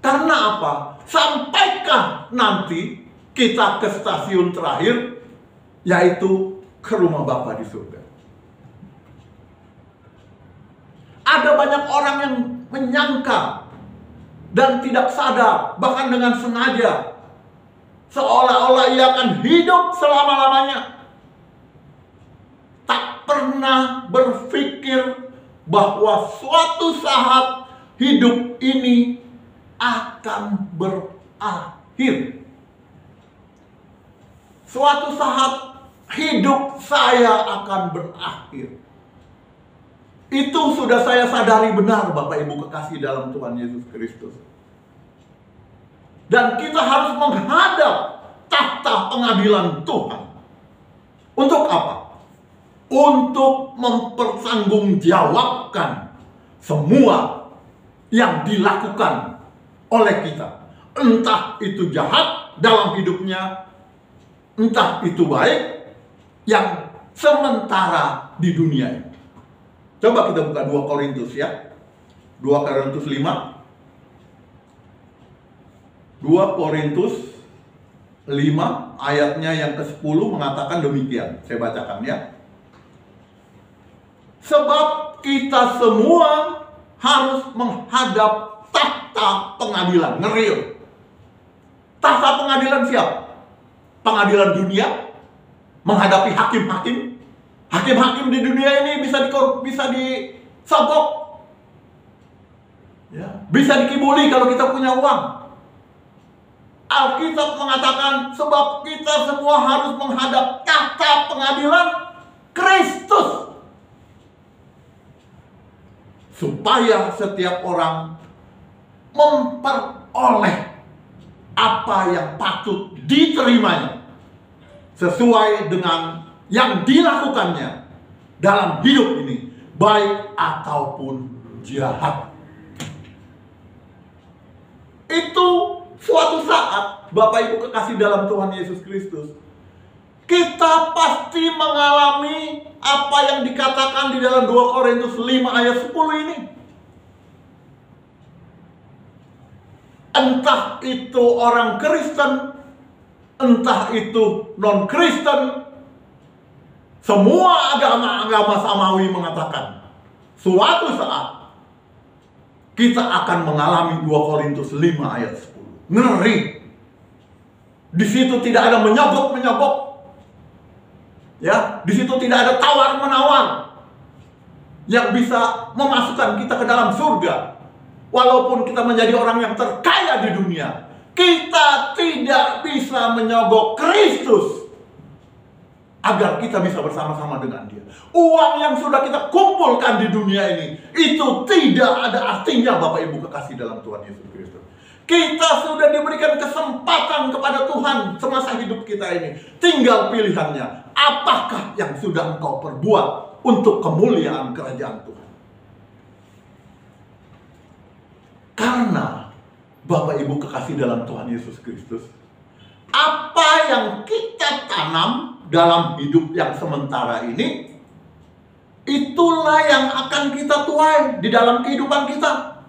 Karena apa? Sampaikah nanti kita ke stasiun terakhir, yaitu ke rumah Bapa di surga. Ada banyak orang yang menyangka dan tidak sadar, bahkan dengan sengaja, seolah-olah ia akan hidup selama-lamanya, tak pernah berpikir bahwa suatu saat hidup ini akan berakhir. Suatu saat hidup saya akan berakhir. Itu sudah saya sadari benar, Bapak Ibu kekasih dalam Tuhan Yesus Kristus. Dan kita harus menghadap tahta pengadilan Tuhan. Untuk apa? Untuk mempertanggungjawabkan semua yang dilakukan oleh kita. Entah itu jahat dalam hidupnya, entah itu baik yang sementara di dunia ini. Coba kita buka 2 Korintus ya. 2 Korintus 5. 2 Korintus 5 ayatnya yang ke-10 mengatakan demikian. Saya bacakan ya. Sebab kita semua harus menghadap tahta pengadilan. Ngeri. Tahta pengadilan siapa? Pengadilan dunia, menghadapi hakim-hakim. Hakim-hakim di dunia ini bisa disogok, ya, bisa dikibuli kalau kita punya uang. Alkitab mengatakan sebab kita semua harus menghadap tahta pengadilan Kristus, supaya setiap orang memperoleh apa yang patut diterimanya sesuai dengan yang dilakukannya dalam hidup ini, baik ataupun jahat. Itu suatu saat, Bapak Ibu kekasih dalam Tuhan Yesus Kristus, kita pasti mengalami apa yang dikatakan di dalam 2 Korintus 5 ayat 10 ini. Entah itu orang Kristen, entah itu non-Kristen, semua agama-agama samawi mengatakan suatu saat kita akan mengalami 2 Korintus 5 ayat 10. Ngeri. Di situ tidak ada menyogok-menyogok. Ya, di situ tidak ada tawar-menawar yang bisa memasukkan kita ke dalam surga. Walaupun kita menjadi orang yang terkaya di dunia, kita tidak bisa menyogok Kristus agar kita bisa bersama-sama dengan Dia. Uang yang sudah kita kumpulkan di dunia ini, itu tidak ada artinya, Bapak Ibu kekasih dalam Tuhan Yesus Kristus. Kita sudah diberikan kesempatan kepada Tuhan semasa hidup kita ini. Tinggal pilihannya, apakah yang sudah engkau perbuat untuk kemuliaan kerajaan Tuhan. Karena Bapak Ibu kekasih dalam Tuhan Yesus Kristus, apa yang kita tanam dalam hidup yang sementara ini, itulah yang akan kita tuai di dalam kehidupan kita.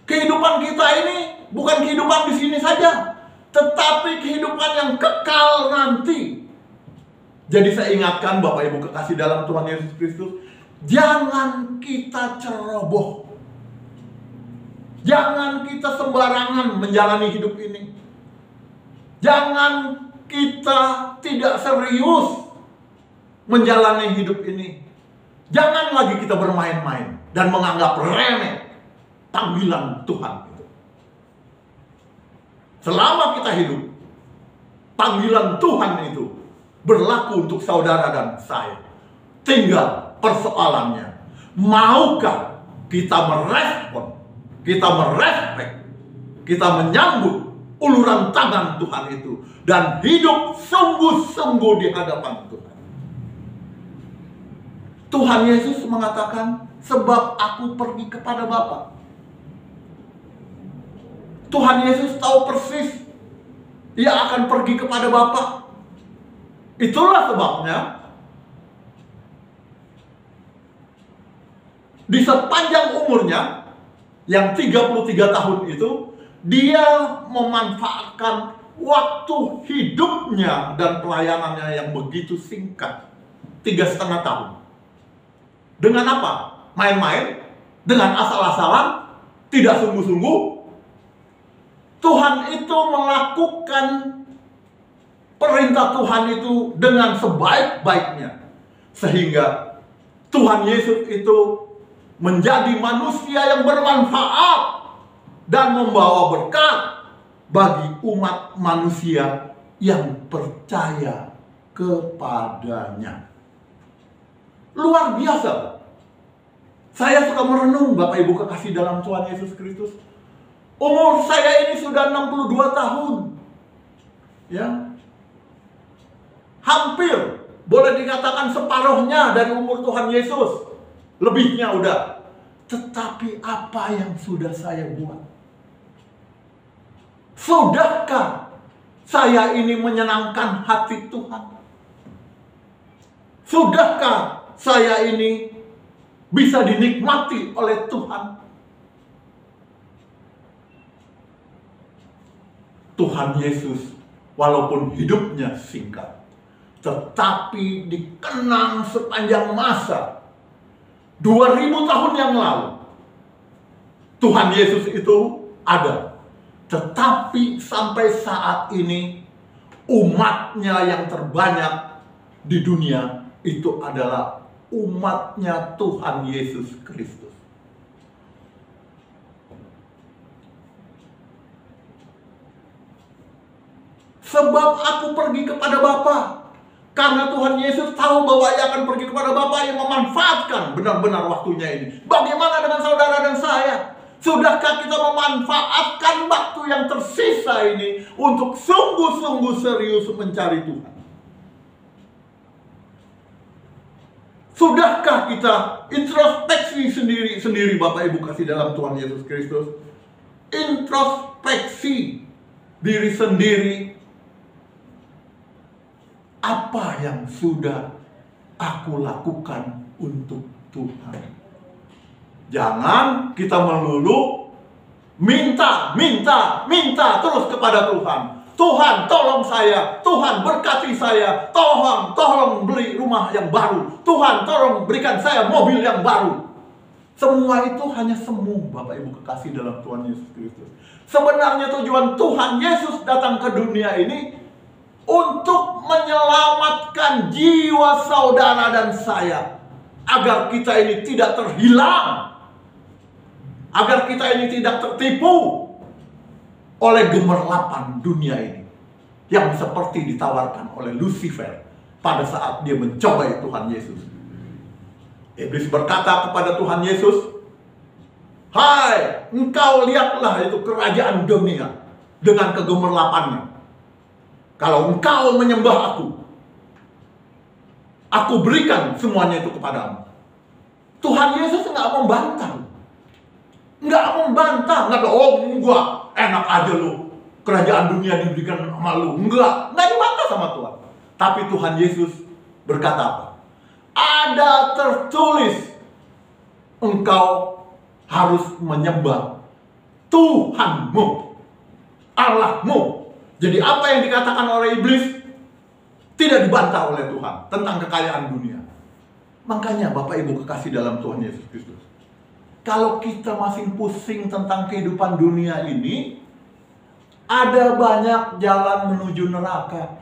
Kehidupan kita ini bukan kehidupan di sini saja, tetapi kehidupan yang kekal nanti. Jadi saya ingatkan Bapak Ibu kekasih dalam Tuhan Yesus Kristus, jangan kita ceroboh. Jangan kita sembarangan menjalani hidup ini. Jangan kita tidak serius menjalani hidup ini. Jangan lagi kita bermain-main dan menganggap remeh panggilan Tuhan itu. Selama kita hidup, panggilan Tuhan itu berlaku untuk saudara dan saya. Tinggal persoalannya, maukah kita merespon, kita merespek, kita menyambut uluran tangan Tuhan itu dan hidup sungguh-sungguh di hadapan Tuhan. Tuhan Yesus mengatakan, sebab aku pergi kepada Bapa. Tuhan Yesus tahu persis Dia akan pergi kepada Bapa. Itulah sebabnya di sepanjang umurnya yang 33 tahun itu, Dia memanfaatkan waktu hidupnya dan pelayanannya yang begitu singkat, 3,5 tahun. Dengan apa? Main-main? Dengan asal-asalan? Tidak sungguh-sungguh? Tuhan itu melakukan perintah Tuhan itu dengan sebaik-baiknya, sehingga Tuhan Yesus itu menjadi manusia yang bermanfaat dan membawa berkat bagi umat manusia yang percaya kepadanya. Luar biasa. Saya suka merenung, Bapak Ibu kekasih dalam Tuhan Yesus Kristus. Umur saya ini sudah 62 tahun. Ya. Hampir boleh dikatakan separuhnya dari umur Tuhan Yesus. Lebihnya udah. Tetapi apa yang sudah saya buat? Sudahkah saya ini menyenangkan hati Tuhan? Sudahkah saya ini bisa dinikmati oleh Tuhan? Tuhan Yesus walaupun hidupnya singkat, tetapi dikenang sepanjang masa. 2000 tahun yang lalu Tuhan Yesus itu ada. Tetapi sampai saat ini umatnya yang terbanyak di dunia itu adalah umatnya Tuhan Yesus Kristus. Sebab aku pergi kepada Bapa, karena Tuhan Yesus tahu bahwa ia akan pergi kepada Bapa yang memanfaatkan benar-benar waktunya ini. Bagaimana dengan saudara dan saya? Sudahkah kita memanfaatkan waktu yang tersisa ini untuk sungguh-sungguh serius mencari Tuhan? Sudahkah kita introspeksi sendiri Bapak Ibu kasih dalam Tuhan Yesus Kristus? Introspeksi diri sendiri. Apa yang sudah aku lakukan untuk Tuhan? Jangan kita melulu minta terus kepada Tuhan. Tuhan tolong saya, Tuhan berkati saya, tolong beli rumah yang baru, Tuhan tolong berikan saya mobil yang baru. Semua itu hanya semu, Bapak Ibu kekasih dalam Tuhan Yesus Kristus. Sebenarnya tujuan Tuhan Yesus datang ke dunia ini untuk menyelamatkan jiwa saudara dan saya, agar kita ini tidak terhilang, agar kita ini tidak tertipu oleh gemerlapan dunia ini yang seperti ditawarkan oleh Lucifer pada saat dia mencobai Tuhan Yesus. Iblis berkata kepada Tuhan Yesus, "Hai, engkau lihatlah itu kerajaan dunia dengan kegemerlapannya. Kalau engkau menyembah aku berikan semuanya itu kepadamu." Tuhan Yesus nggak membantah. Nggak, oh enggak, enak aja lu. Kerajaan dunia diberikan sama lu. Nggak dibantah sama Tuhan. Tapi Tuhan Yesus berkata apa? Ada tertulis, engkau harus menyembah Tuhanmu, Allahmu. Jadi apa yang dikatakan oleh iblis tidak dibantah oleh Tuhan tentang kekayaan dunia. Makanya Bapak Ibu kekasih dalam Tuhan Yesus Kristus, kalau kita masih pusing tentang kehidupan dunia ini, ada banyak jalan menuju neraka,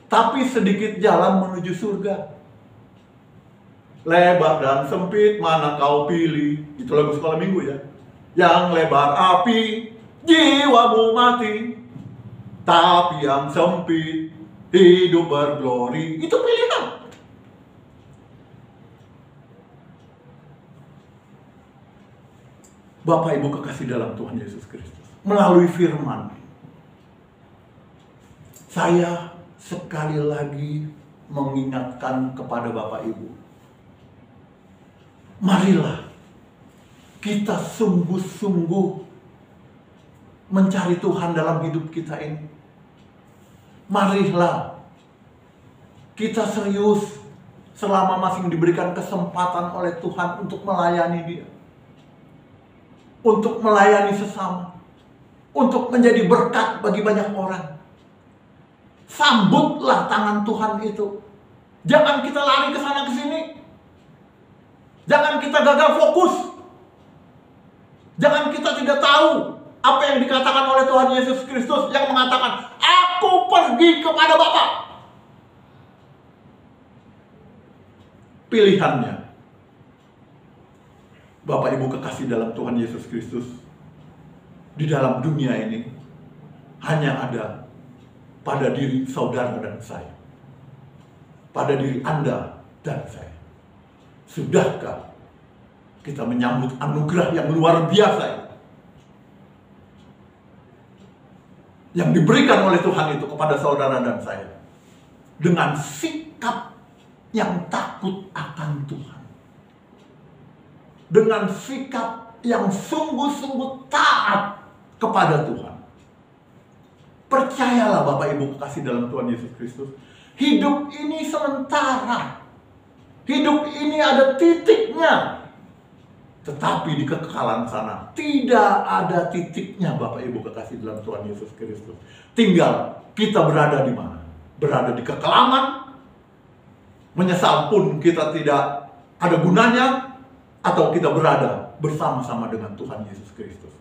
tapi sedikit jalan menuju surga. Lebar dan sempit mana kau pilih? Itu lagu sekolah minggu ya. Yang lebar api, jiwamu mati, tapi yang sempit hidup berglori. Itu pilihan. Bapak Ibu kekasih dalam Tuhan Yesus Kristus, melalui firman, saya sekali lagi mengingatkan kepada Bapak Ibu, marilah kita sungguh-sungguh mencari Tuhan dalam hidup kita ini. Marilah kita serius selama masih diberikan kesempatan oleh Tuhan untuk melayani Dia, untuk melayani sesama, untuk menjadi berkat bagi banyak orang. Sambutlah tangan Tuhan itu. Jangan kita lari ke sana ke sini. Jangan kita gagal fokus. Jangan kita tidak tahu apa yang dikatakan oleh Tuhan Yesus Kristus yang mengatakan, aku pergi kepada Bapa. Pilihannya, Bapak Ibu kekasih dalam Tuhan Yesus Kristus, di dalam dunia ini hanya ada pada diri saudara dan saya, pada diri Anda dan saya. Sudahkah kita menyambut anugerah yang luar biasa yang diberikan oleh Tuhan itu kepada saudara dan saya, dengan sikap yang takut akan Tuhan, dengan sikap yang sungguh-sungguh taat kepada Tuhan? Percayalah Bapak Ibu kekasih dalam Tuhan Yesus Kristus, hidup ini sementara. Hidup ini ada titiknya. Tetapi di kekekalan sana tidak ada titiknya, Bapak Ibu kekasih dalam Tuhan Yesus Kristus. Tinggal kita berada di mana? Berada di kekelaman, menyesal pun kita tidak ada gunanya, atau kita berada bersama-sama dengan Tuhan Yesus Kristus.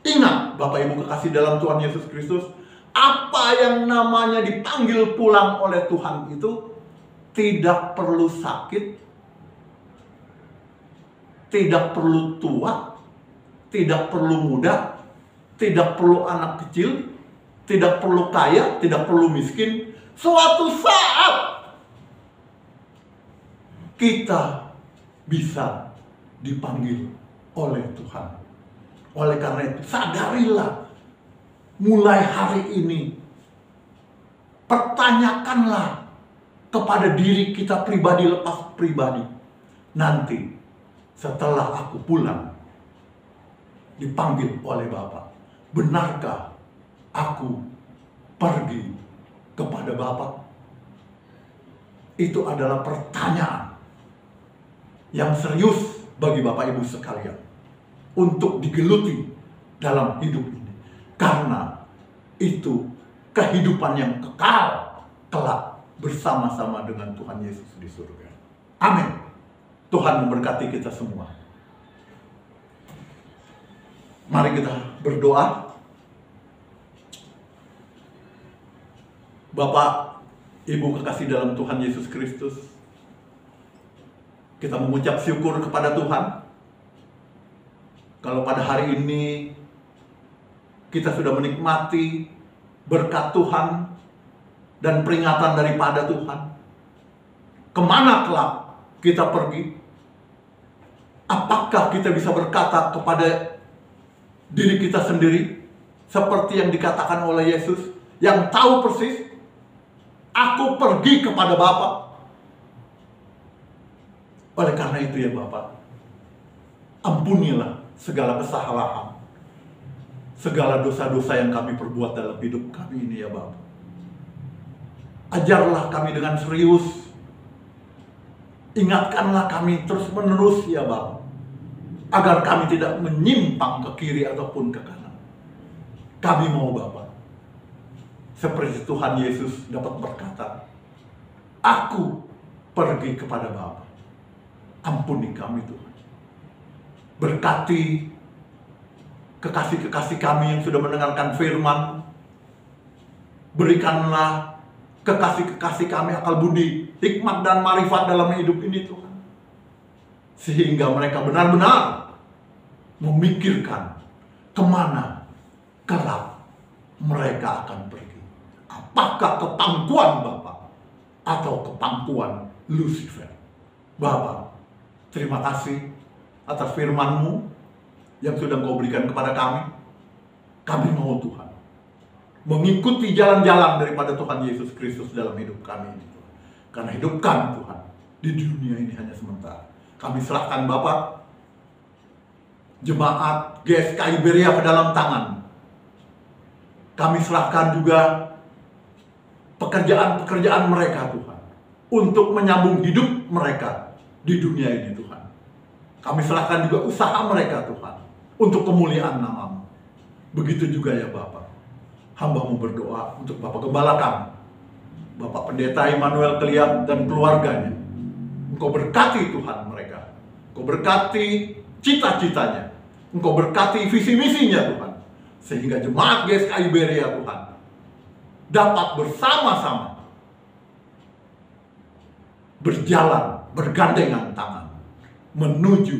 Ingat, Bapak Ibu kekasih dalam Tuhan Yesus Kristus, apa yang namanya dipanggil pulang oleh Tuhan itu tidak perlu sakit, tidak perlu tua, tidak perlu muda, tidak perlu anak kecil, tidak perlu kaya, tidak perlu miskin. Suatu saat kita bisa dipanggil oleh Tuhan. Oleh karena itu, sadarilah mulai hari ini, pertanyakanlah kepada diri kita pribadi lepas pribadi. Nanti setelah aku pulang, dipanggil oleh Bapa, benarkah aku pergi kepada Bapa? Itu adalah pertanyaan yang serius bagi Bapak Ibu sekalian untuk digeluti dalam hidup ini. Karena itu kehidupan yang kekal kelak bersama-sama dengan Tuhan Yesus di surga. Amin. Tuhan memberkati kita semua. Mari kita berdoa. Bapak, Ibu kekasih dalam Tuhan Yesus Kristus, kita mengucap syukur kepada Tuhan. Kalau pada hari ini kita sudah menikmati berkat Tuhan dan peringatan daripada Tuhan, kemana kelak kita pergi? Apakah kita bisa berkata kepada diri kita sendiri seperti yang dikatakan oleh Yesus, yang tahu persis, aku pergi kepada Bapa? Oleh karena itu ya Bapak, ampunilah segala kesalahan, segala dosa-dosa yang kami perbuat dalam hidup kami ini ya Bapak. Ajarlah kami dengan serius, ingatkanlah kami terus-menerus ya Bapak, agar kami tidak menyimpang ke kiri ataupun ke kanan. Kami mau Bapak, seperti Tuhan Yesus dapat berkata, aku pergi kepada Bapa. Ampuni kami Tuhan. Berkati kekasih-kekasih kami yang sudah mendengarkan firman. Berikanlah kekasih-kekasih kami akal budi, hikmat dan marifat dalam hidup ini Tuhan. Sehingga mereka benar-benar memikirkan kemana kelak mereka akan pergi. Apakah ke pangkuan Bapa atau ke pangkuan Lucifer? Bapa, terima kasih atas firman-Mu yang sudah Engkau berikan kepada kami. Kami mau Tuhan mengikuti jalan-jalan daripada Tuhan Yesus Kristus dalam hidup kami ini. Karena hidup kami Tuhan di dunia ini hanya sementara. Kami serahkan Bapak jemaat GSK Iberia ke dalam tangan. Kami serahkan juga pekerjaan-pekerjaan mereka Tuhan, untuk menyambung hidup mereka di dunia ini Tuhan. Kami serahkan juga usaha mereka Tuhan, untuk kemuliaan nama-Mu. Begitu juga ya Bapak, hamba-Mu berdoa untuk Bapak Gembala kami, Bapak Pendeta Immanuel Keliat dan keluarganya. Engkau berkati Tuhan mereka, Engkau berkati cita-citanya, Engkau berkati visi misinya Tuhan, sehingga jemaat GSK Iberia Tuhan dapat bersama-sama berjalan bergandengan tangan menuju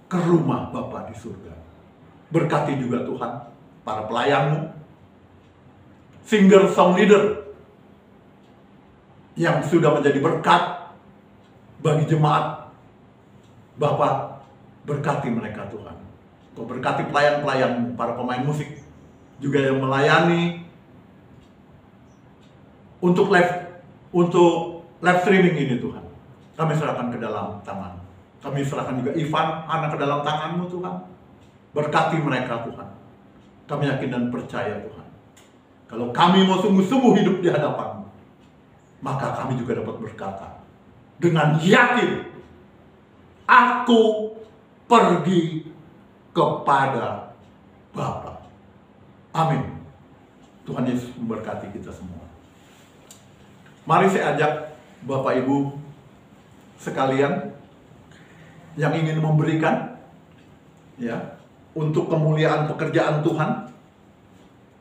ke rumah Bapa di surga. Berkati juga Tuhan para pelayan-Mu, singer song leader yang sudah menjadi berkat bagi jemaat. Bapa, berkati mereka Tuhan. Kau berkati pelayan-pelayan-Mu, para pemain musik juga yang melayani untuk live streaming ini Tuhan. Kami serahkan ke dalam tangan. Kami serahkan juga Ivan, anak ke dalam tangan-Mu Tuhan. Berkati mereka Tuhan. Kami yakin dan percaya Tuhan, kalau kami mau sungguh-sungguh hidup di hadapan-Mu, maka kami juga dapat berkata dengan yakin, aku pergi kepada Bapa. Amin. Tuhan Yesus memberkati kita semua. Mari saya ajak Bapak Ibu sekalian yang ingin memberikan ya untuk kemuliaan pekerjaan Tuhan.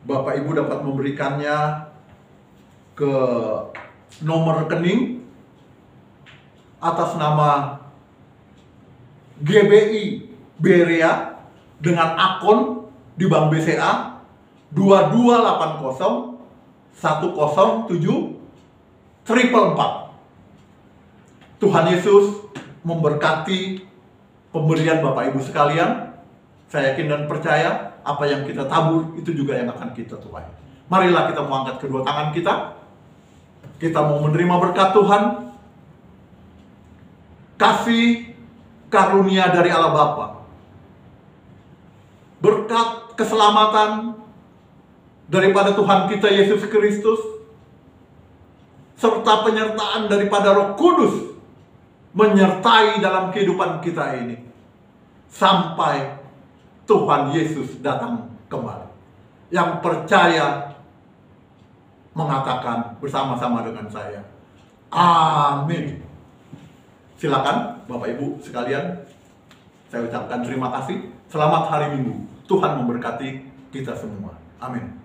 Bapak Ibu dapat memberikannya ke nomor rekening atas nama GBI Berea dengan akun di Bank BCA 2280 107 444. Tuhan Yesus memberkati pemberian Bapak Ibu sekalian. Saya yakin dan percaya apa yang kita tabur itu juga yang akan kita tuai. Marilah kita mengangkat kedua tangan kita. Kita mau menerima berkat Tuhan. Kasih karunia dari Allah Bapa. Berkat keselamatan daripada Tuhan kita Yesus Kristus. Serta penyertaan daripada Roh Kudus menyertai dalam kehidupan kita ini. Sampai Tuhan Yesus datang kembali. Yang percaya mengatakan bersama-sama dengan saya, amin. Silakan Bapak Ibu sekalian, saya ucapkan terima kasih. Selamat hari Minggu. Tuhan memberkati kita semua. Amin.